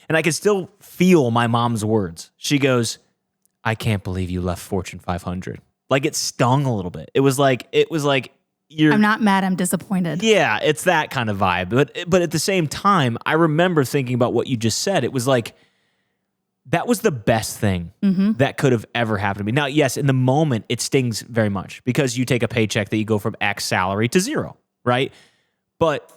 And I could still feel my mom's words. She goes, I can't believe you left Fortune 500. Like it stung a little bit. It was like, I'm not mad. I'm disappointed. Yeah, it's that kind of vibe. But at the same time, I remember thinking about what you just said. It was like, that was the best thing that could have ever happened to me. Now, yes, in the moment, it stings very much because you take a paycheck that you go from X salary to 0, right? But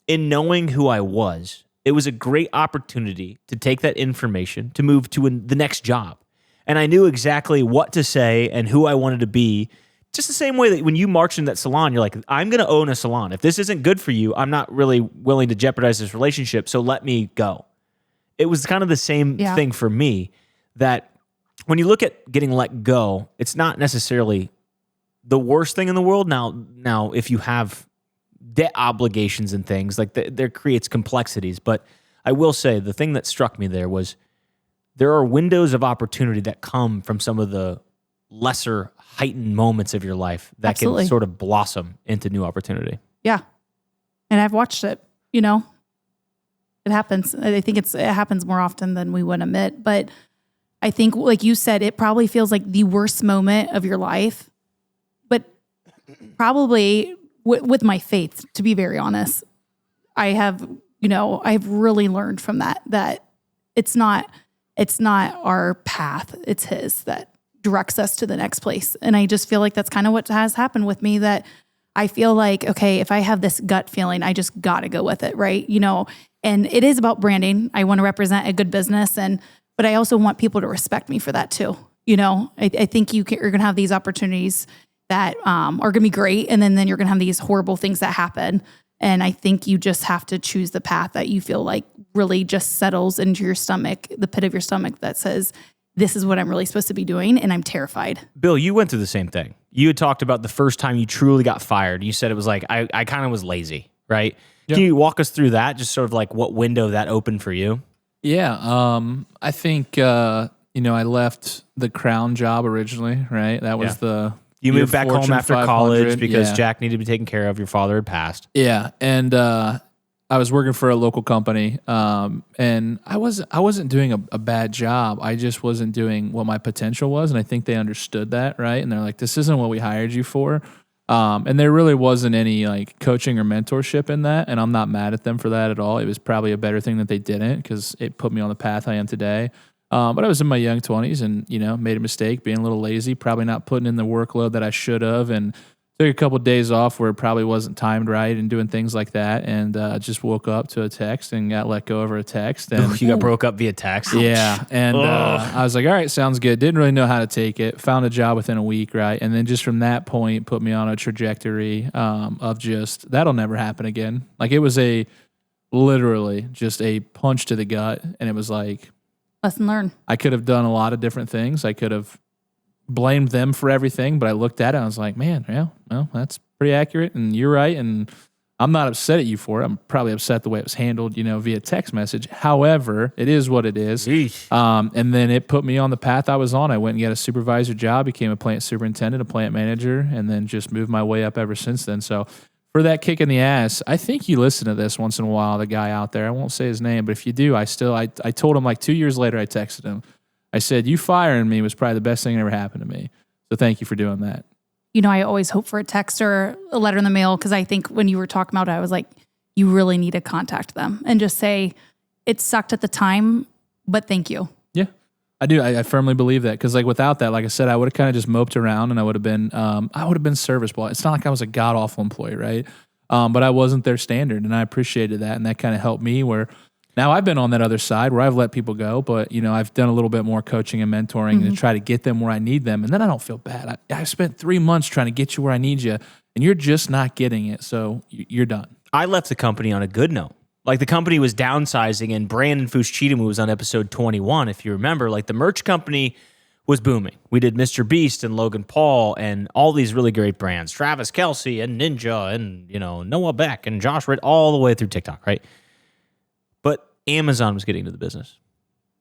in knowing who I was, it was a great opportunity to take that information to move to the next job. And I knew exactly what to say and who I wanted to be. Just the same way that when you march in that salon, you're like, I'm going to own a salon. If this isn't good for you, I'm not really willing to jeopardize this relationship, so let me go. It was kind of the same thing for me, that when you look at getting let go, it's not necessarily the worst thing in the world. Now, if you have debt obligations and things, like there creates complexities. But I will say the thing that struck me there was there are windows of opportunity that come from some of the lesser heightened moments of your life that can sort of blossom into new opportunity. Yeah. And I've watched it, you know, it happens. I think it happens more often than we would admit, but I think like you said, it probably feels like the worst moment of your life, but probably with my faith, to be very honest, I've really learned from that it's not our path, it's his that directs us to the next place. And I just feel like that's kind of what has happened with me, that I feel like, okay, if I have this gut feeling, I just got to go with it. Right. And it is about branding. I want to represent a good business, but I also want people to respect me for that too. I think you're going to have these opportunities that are going to be great. And then you're going to have these horrible things that happen. And I think you just have to choose the path that you feel like really just settles into your stomach, the pit of your stomach that says, this is what I'm really supposed to be doing. And I'm terrified. Bill, you went through the same thing. You had talked about the first time you truly got fired. You said it was like, I kind of was lazy, right? Yep. Can you walk us through that? Just sort of like what window that opened for you? Yeah. I think, I left the Crown job originally, right? That was You moved back home after college because Jack needed to be taken care of. Your father had passed. Yeah. And, I was working for a local company, and I wasn't doing a bad job. I just wasn't doing what my potential was, and I think they understood that, right? And they're like, "This isn't what we hired you for." And there really wasn't any like coaching or mentorship in that, and I'm not mad at them for that at all. It was probably a better thing that they didn't, because it put me on the path I am today. But I was in my young 20s, and made a mistake, being a little lazy, probably not putting in the workload that I should have, and took a couple of days off where it probably wasn't timed right and doing things like that, and just woke up to a text and got let go over a text. And you got broke up via text? Yeah. And I was like, all right, sounds good. Didn't really know how to take it. Found a job within a week, right? And then just from that point, put me on a trajectory of just, that'll never happen again. Like, it was literally just a punch to the gut. And it was like, lesson learned. I could have done a lot of different things. I could have blamed them for everything, but I looked at it and I was like, man, yeah, well, that's pretty accurate, and you're right, and I'm not upset at you for it. I'm probably upset the way it was handled, via text message. However, it is what it is. And then it put me on the path I was on. I went and got a supervisor job, became a plant superintendent, a plant manager, and then just moved my way up ever since then. So for that kick in the ass, I think you listen to this once in a while, the guy out there. I won't say his name, but if you do, I told him like 2 years later, I texted him. I said, you firing me was probably the best thing that ever happened to me. So thank you for doing that. I always hope for a text or a letter in the mail, because I think when you were talking about it, I was like, you really need to contact them and just say, it sucked at the time, but thank you. Yeah, I do. I firmly believe that, because like without that, like I said, I would have kind of just moped around, and I would have been serviceable. It's not like I was a god awful employee, right? But I wasn't their standard, and I appreciated that, and that kind of helped me where. Now, I've been on that other side where I've let people go, but, I've done a little bit more coaching and mentoring to try to get them where I need them. And then I don't feel bad. I spent 3 months trying to get you where I need you, and you're just not getting it. So you're done. I left the company on a good note. Like, the company was downsizing, and Brandon Fuschita, who was on episode 21, if you remember, like the merch company was booming. We did Mr. Beast and Logan Paul and all these really great brands, Travis Kelce and Ninja and, Noah Beck and Josh Ritt, all the way through TikTok, right? But Amazon was getting into the business,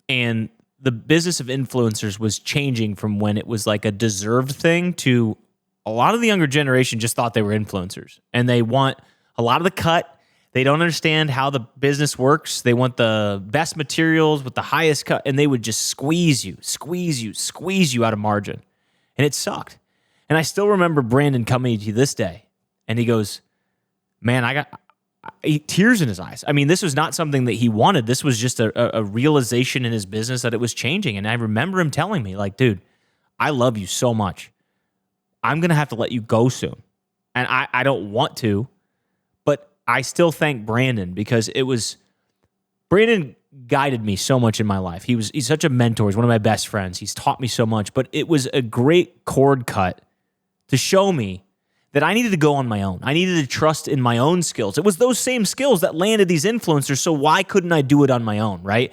and the business of influencers was changing from when it was like a deserved thing to a lot of the younger generation just thought they were influencers, and they want a lot of the cut. They don't understand how the business works. They want the best materials with the highest cut, and they would just squeeze you out of margin. And it sucked. And I still remember Brandon coming to this day, and he goes, man, I got tears in his eyes. I mean, this was not something that he wanted. This was just a realization in his business that it was changing. And I remember him telling me, like, dude, I love you so much. I'm going to have to let you go soon. And I don't want to, but I still thank Brandon, because Brandon guided me so much in my life. He's such a mentor. He's one of my best friends. He's taught me so much, but it was a great cord cut to show me that I needed to go on my own. I needed to trust in my own skills. It was those same skills that landed these influencers, so why couldn't I do it on my own, right?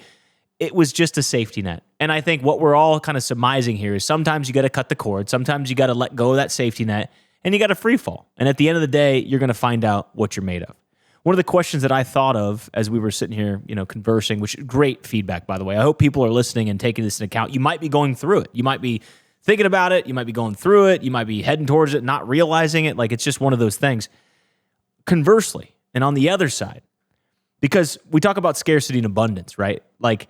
It was just a safety net. And I think what we're all kind of surmising here is sometimes you got to cut the cord, sometimes you got to let go of that safety net, and you got to free fall. And at the end of the day, you're going to find out what you're made of. One of the questions that I thought of as we were sitting here, conversing, which great feedback, by the way. I hope people are listening and taking this into account. You might be going through it. You might be thinking about it. You might be going through it. You might be heading towards it, not realizing it. Like, it's just one of those things. Conversely, and on the other side, because we talk about scarcity and abundance, right? Like,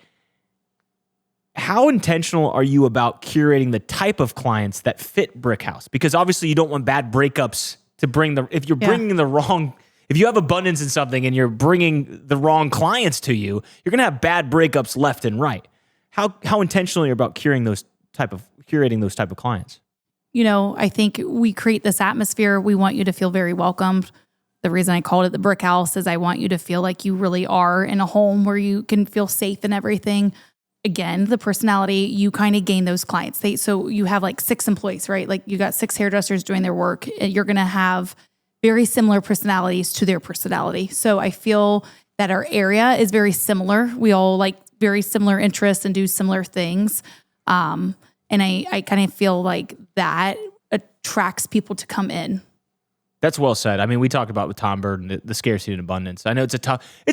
how intentional are you about curating the type of clients that fit Brick Haus? Because obviously you don't want bad breakups to bring if you're bringing the wrong, if you have abundance in something and you're bringing the wrong clients to you, you're going to have bad breakups left and right. How intentional are you about curating those type of clients? I think we create this atmosphere. We want you to feel very welcomed. The reason I called it the Brick House is I want you to feel like you really are in a home where you can feel safe and everything. Again, the personality, you kind of gain those clients. So you have like 6 employees, right? Like you got 6 hairdressers doing their work. You're going to have very similar personalities to their personality. So I feel that our area is very similar. We all like very similar interests and do similar things. And I kind of feel like that attracts people to come in. That's well said. I mean, we talked about with Tom Burton, the scarcity and abundance. I know it's a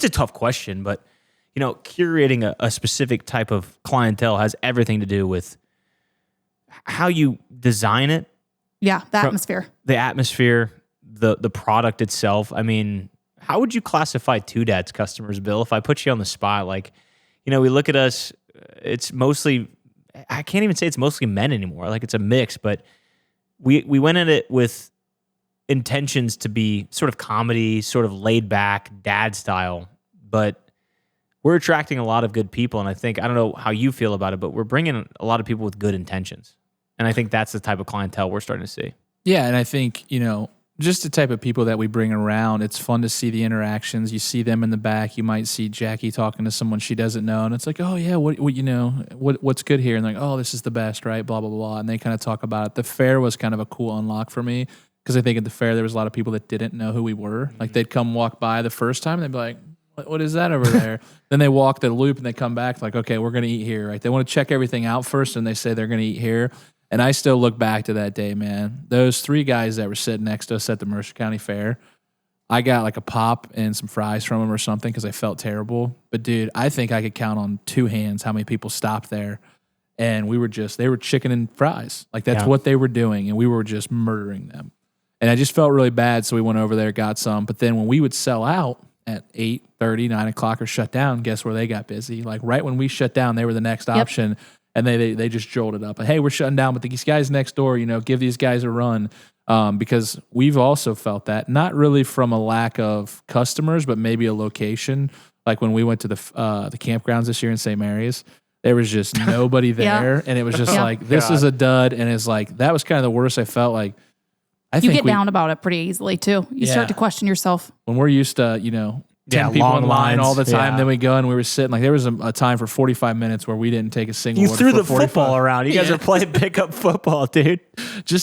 tough question, but curating a specific type of clientele has everything to do with how you design it. Yeah, the atmosphere. The atmosphere, the product itself. I mean, how would you classify Two Dads customers, Bill? If I put you on the spot, like, we look at us, it's mostly, I can't even say it's mostly men anymore. Like it's a mix, but we went at it with intentions to be sort of comedy, sort of laid back, dad style, but we're attracting a lot of good people. And I don't know how you feel about it, but we're bringing a lot of people with good intentions. And I think that's the type of clientele we're starting to see. Yeah. And I think, just the type of people that we bring around, it's fun to see the interactions. You see them in the back. You might see Jackie talking to someone she doesn't know. And it's like, oh yeah, what's good here? And like, oh, this is the best, right? Blah, blah, blah. And they kind of talk about it. The fair was kind of a cool unlock for me. Because I think at the fair, there was a lot of people that didn't know who we were. Like they'd come walk by the first time and they'd be like, what is that over there? Then they walk the loop and they come back like, okay, we're going to eat here, right? They want to check everything out first and they say they're going to eat here. And I still look back to that day, man. Those 3 guys that were sitting next to us at the Mercer County Fair, I got like a pop and some fries from them or something because I felt terrible. But dude, I think I could count on 2 hands how many people stopped there. And they were chicken and fries. Like that's what they were doing. And we were just murdering them. And I just felt really bad, so we went over there, got some. But then when we would sell out at 8:30, 9 o'clock or shut down, guess where they got busy? Like right when we shut down, they were the next option. And they just jolted up. Hey, we're shutting down, but these guys next door, give these guys a run. Because we've also felt that, not really from a lack of customers, but maybe a location. Like when we went to the campgrounds this year in St. Mary's, there was just nobody there. And it was just like, this is a dud. And it's like, that was kind of the worst I felt like. You get down about it pretty easily too. You start to question yourself. When we're used to, 10 people in line all the time, then we go and we were sitting, like there was a time for 45 minutes where we didn't take a single You order threw for the 45. football around. You guys are playing pickup football, dude.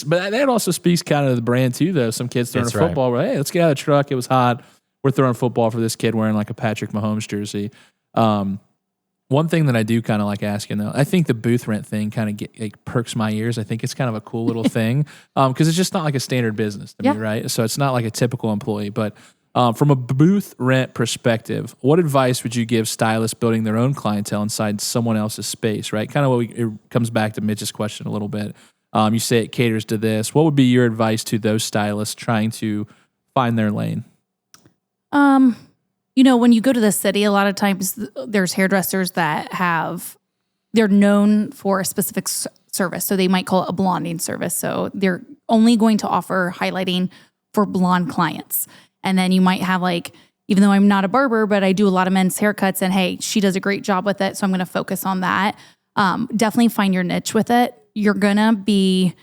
But that also speaks kind of to the brand too, though. Some kids throwing That's a football. Right. Hey, let's get out of the truck. It was hot. We're throwing football for this kid wearing like a Patrick Mahomes jersey. One thing that I do kind of like asking though, I think the booth rent thing kind of perks my ears. I think it's kind of a cool little thing because it's just not like a standard business to me, right? So it's not like a typical employee. But from a booth rent perspective, what advice would you give stylists building their own clientele inside someone else's space, right? Kind of it comes back to Mitch's question a little bit. You say it caters to this. What would be your advice to those stylists trying to find their lane? When you go to the city, a lot of times there's hairdressers that they're known for a specific service. So they might call it a blonding service. So they're only going to offer highlighting for blonde clients. And then you might have even though I'm not a barber, but I do a lot of men's haircuts and hey, she does a great job with it. So I'm going to focus on that. Definitely find your niche with it. You're going to be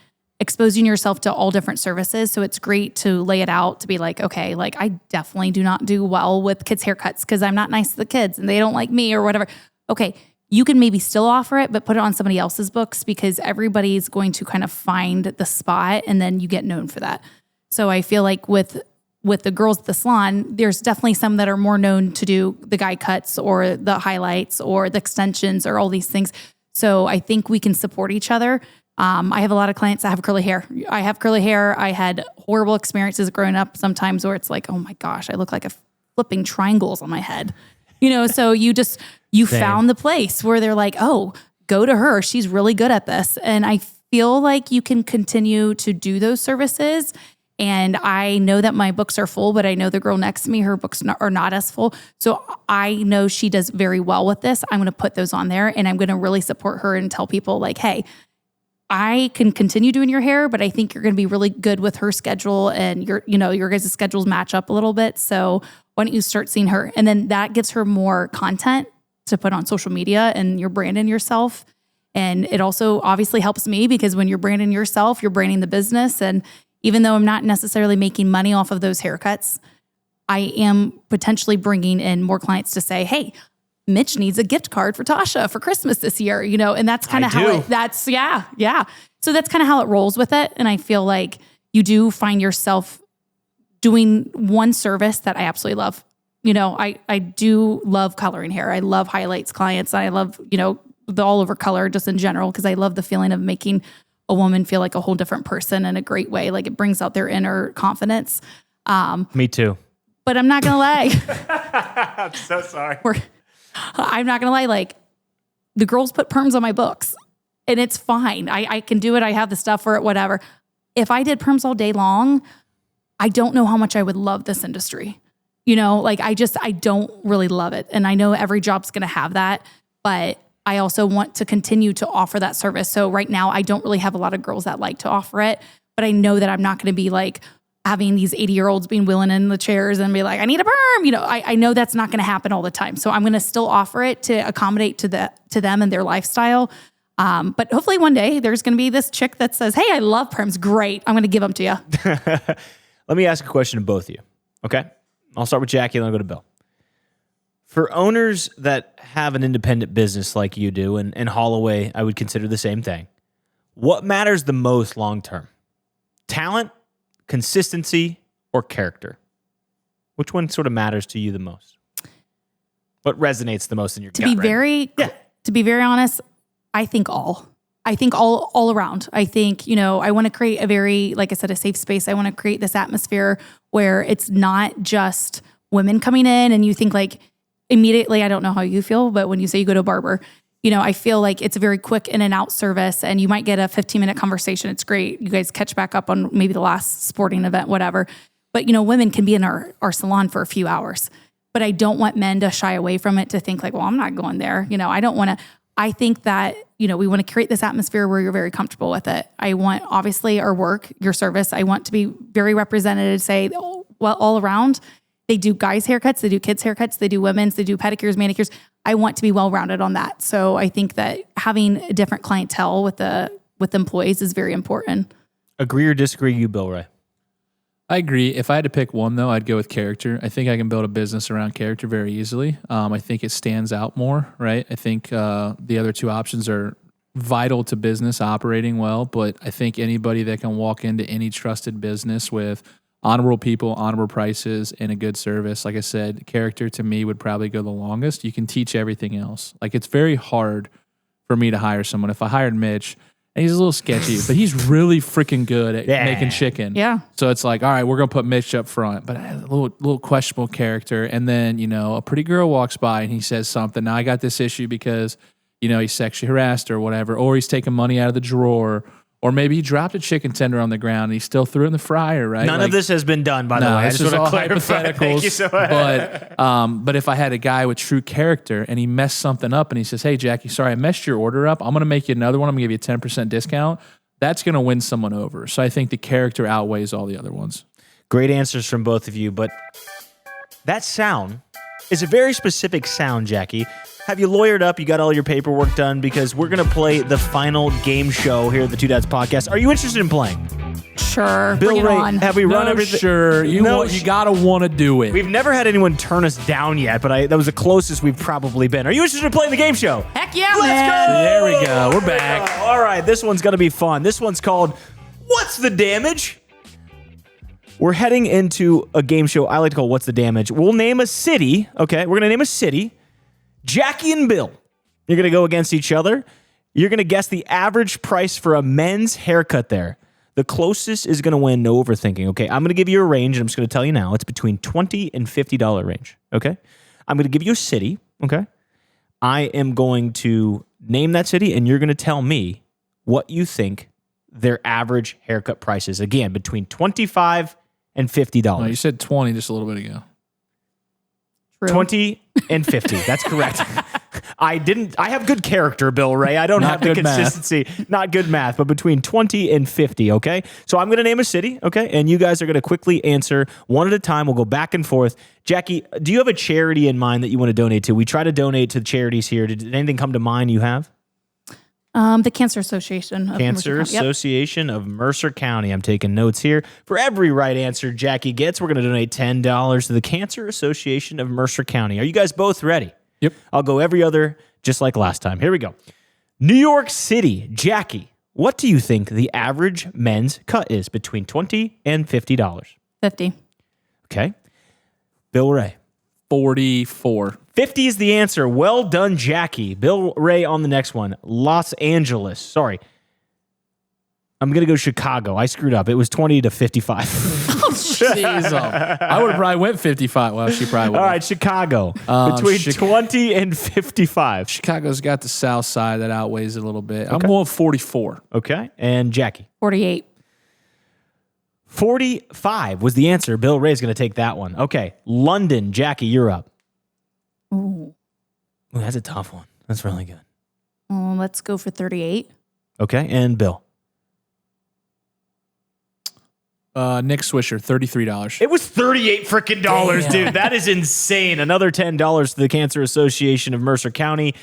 exposing yourself to all different services. So it's great to lay it out to be like, okay, I definitely do not do well with kids' haircuts because I'm not nice to the kids and they don't like me or whatever. Okay, you can maybe still offer it, but put it on somebody else's books because everybody's going to kind of find the spot and then you get known for that. So I feel like with the girls at the salon, there's definitely some that are more known to do the guy cuts or the highlights or the extensions or all these things. So I think we can support each other. I have a lot of clients that have curly hair. I have curly hair. I had horrible experiences growing up sometimes where it's like, oh my gosh, I look like a flipping triangles on my head. So you found the place where they're like, oh, go to her. She's really good at this. And I feel like you can continue to do those services. And I know that my books are full, but I know the girl next to me, her books are not as full. So I know she does very well with this. I'm going to put those on there and I'm going to really support her and tell people hey, I can continue doing your hair, but I think you're going to be really good with her schedule and your guys' schedules match up a little bit. So why don't you start seeing her? And then that gives her more content to put on social media and you're branding yourself. And it also obviously helps me because when you're branding yourself, you're branding the business. And even though I'm not necessarily making money off of those haircuts, I am potentially bringing in more clients to say, hey, Mitch needs a gift card for Tasha for Christmas this year, and that's kind of how yeah. So that's kind of how it rolls with it. And I feel like you do find yourself doing one service that I absolutely love. I do love coloring hair. I love highlights clients. I love, the all over color just in general, because I love the feeling of making a woman feel like a whole different person in a great way. Like it brings out their inner confidence. Me too. But I'm not going to lie. I'm so sorry. I'm not going to lie. Like the girls put perms on my books and it's fine. I can do it. I have the stuff for it, whatever. If I did perms all day long, I don't know how much I would love this industry. I don't really love it. And I know every job's going to have that, but I also want to continue to offer that service. So right now I don't really have a lot of girls that like to offer it, but I know that I'm not going to be like having these 80-year-olds being willing in the chairs and be like, I need a perm. I know that's not going to happen all the time. So I'm going to still offer it to accommodate to them and their lifestyle. But hopefully one day there's going to be this chick that says, hey, I love perms. Great. I'm going to give them to you. Let me ask a question to both of you. Okay. I'll start with Jackie and then I'll go to Bill. For owners that have an independent business like you do, and Holloway, I would consider the same thing. What matters the most long-term? Talent, consistency, or character? Which one sort of matters to you the most? What resonates the most in your gut? To be very honest, I think all around. I think, I want to create a very, like I said, a safe space. I want to create this atmosphere where it's not just women coming in and you think like immediately, I don't know how you feel, but when you say you go to a barber, I feel like it's a very quick in and out service and you might get a 15-minute conversation. It's great. You guys catch back up on maybe the last sporting event, whatever. But, women can be in our salon for a few hours, but I don't want men to shy away from it to think like, well, I'm not going there. I think that, we want to create this atmosphere where you're very comfortable with it. I want, obviously, our work, your service, I want to be very representative, say, all around. They do guys' haircuts, they do kids' haircuts, they do women's, they do pedicures, manicures. I want to be well-rounded on that. So I think that having a different clientele with employees is very important. Agree or disagree, you, Bill Ray? I agree. If I had to pick one, though, I'd go with character. I think I can build a business around character very easily. I think it stands out more, right? I think the other two options are vital to business operating well, but I think anybody that can walk into any trusted business with honorable people, honorable prices, and a good service, like I said, character to me would probably go the longest. You can teach everything else. Like it's very hard for me to hire someone. If I hired Mitch, and he's a little sketchy, but he's really freaking good at making chicken. Yeah. So it's like, all right, we're going to put Mitch up front, but a little questionable character. And then, a pretty girl walks by and he says something. Now I got this issue because, he's sexually harassed or whatever, or he's taking money out of the drawer, or maybe he dropped a chicken tender on the ground and he still threw it in the fryer, right? None of this has been done, by the way. It's just all hypotheticals. Thank you so much. But if I had a guy with true character and he messed something up and he says, hey, Jackie, sorry, I messed your order up. I'm going to make you another one. I'm going to give you a 10% discount. That's going to win someone over. So I think the character outweighs all the other ones. Great answers from both of you, but that sound is a very specific sound, Jackie. Have you lawyered up? You got all your paperwork done? Because we're going to play the final game show here at the Two Dads Podcast. Are you interested in playing? Sure. Bill Bring it Ray, on. have we run everything? Sure. You got to want to do it. We've never had anyone turn us down yet, but that was the closest we've probably been. Are you interested in playing the game show? Heck yeah, Let's go! There we go. We're back. All right, this one's going to be fun. This one's called What's the Damage? We're heading into a game show I like to call What's the Damage? We'll name a city, okay? We're going to name a city. Jackie and Bill, you're going to go against each other. You're going to guess the average price for a men's haircut there. The closest is going to win, no overthinking, okay? I'm going to give you a range, and I'm just going to tell you now. It's between $20 and $50 range, okay? I'm going to give you a city, okay? I am going to name that city, and you're going to tell me what you think their average haircut price is. Again, between $25 and $50. No, you said 20 just a little bit ago. True. 20 and 50. That's correct. I have good character, Bill Ray. I don't have the good math. consistency. Not good math, but between 20 and 50, okay? So I'm going to name a city, okay? And you guys are going to quickly answer one at a time. We'll go back and forth. Jackie, do you have a charity in mind that you want to donate to? We try to donate to charities here. Did anything come to mind you have? The Cancer Association. Cancer Association of Mercer County. I'm taking notes here. For every right answer Jackie gets, we're going to donate $10 to the Cancer Association of Mercer County. Are you guys both ready? Yep. I'll go every other just like last time. Here we go. New York City. Jackie, what do you think the average men's cut is between $20 and $50? 50. Okay. Bill Ray. 44. 50 is the answer. Well done, Jackie. Bill Ray on the next one. Los Angeles. Sorry. I'm going to go Chicago. I screwed up. It was 20 to 55. Jeez, I would have probably went 55. Well, she probably would. All right, Chicago. Between 20 and 55. Chicago's got the south side that outweighs it a little bit. I'm going 44. Okay. And Jackie. 48. 45 was the answer. Bill Ray's going to take that one. Okay. London. Jackie, you're up. Ooh. Ooh, that's a tough one. That's really good. Let's go for 38. Okay. And Bill. Nick Swisher, $33. It was $38 freaking dollars, dude. That is insane. Another $10 to the Cancer Association of Mercer County.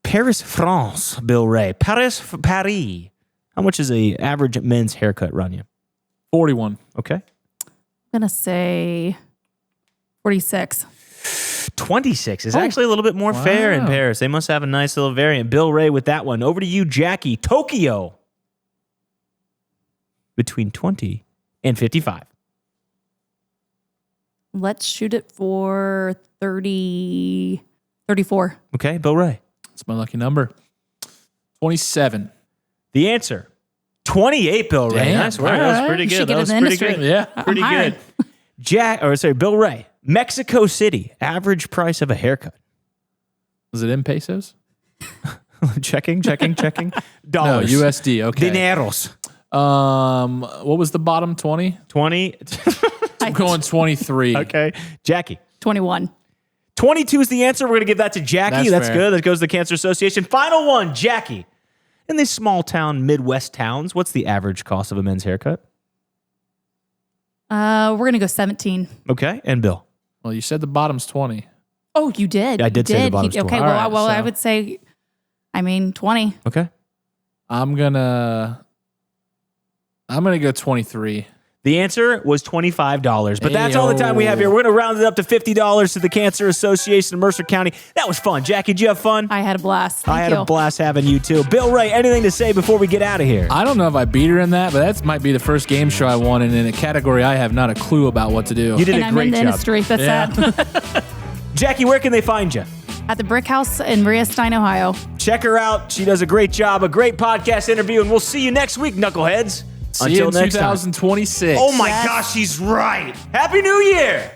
Paris, France, Bill Ray. Paris. How much is a average men's haircut run you? 41. Okay. I'm going to say 46. 26 is actually a little bit more fair in Paris. They must have a nice little variant. Bill Ray with that one. Over to you, Jackie. Tokyo. Between 20 and 55. Let's shoot it for 34. Okay, Bill Ray. That's my lucky number. 27. The answer, 28, Bill Ray. Damn. Nice work. That was pretty You good. should That get was in the pretty industry. good. Yeah. Pretty hiring. good. Bill Ray. Mexico City. Average price of a haircut. Was it in pesos? checking. No, Dollars. USD. Okay. Dineros. What was the bottom 20? 20. I'm going 23. Okay. Jackie. 21. 22 is the answer. We're going to give that to Jackie. That's fair. good. That goes to the Cancer Association. Final one, Jackie. In these small town, Midwest towns, what's the average cost of a men's haircut? We're going to go 17. Okay. And Bill. Well, you said the bottom's 20. Oh, you did. Yeah, I did say the bottom's 20. Okay, All right, well, so- I would say, 20. Okay. I'm gonna go 23. The answer was $25, but that's all the time we have here. We're going to round it up to $50 to the Cancer Association of Mercer County. That was fun. Jackie, did you have fun? I had a blast. I had a blast having you too. Bill Ray, anything to say before we get out of here? I don't know if I beat her in that, but that might be the first game show I won, and in a category I have not a clue about what to do. You did And a I'm great in the job. industry. That's sad. Jackie, where can they find you? At the Brick House in Maria Stein, Ohio. Check her out. She does a great job, a great podcast interview, and we'll see you next week, knuckleheads. See you in Until next time. 2026. Oh my Yes. gosh, she's right. Happy New Year.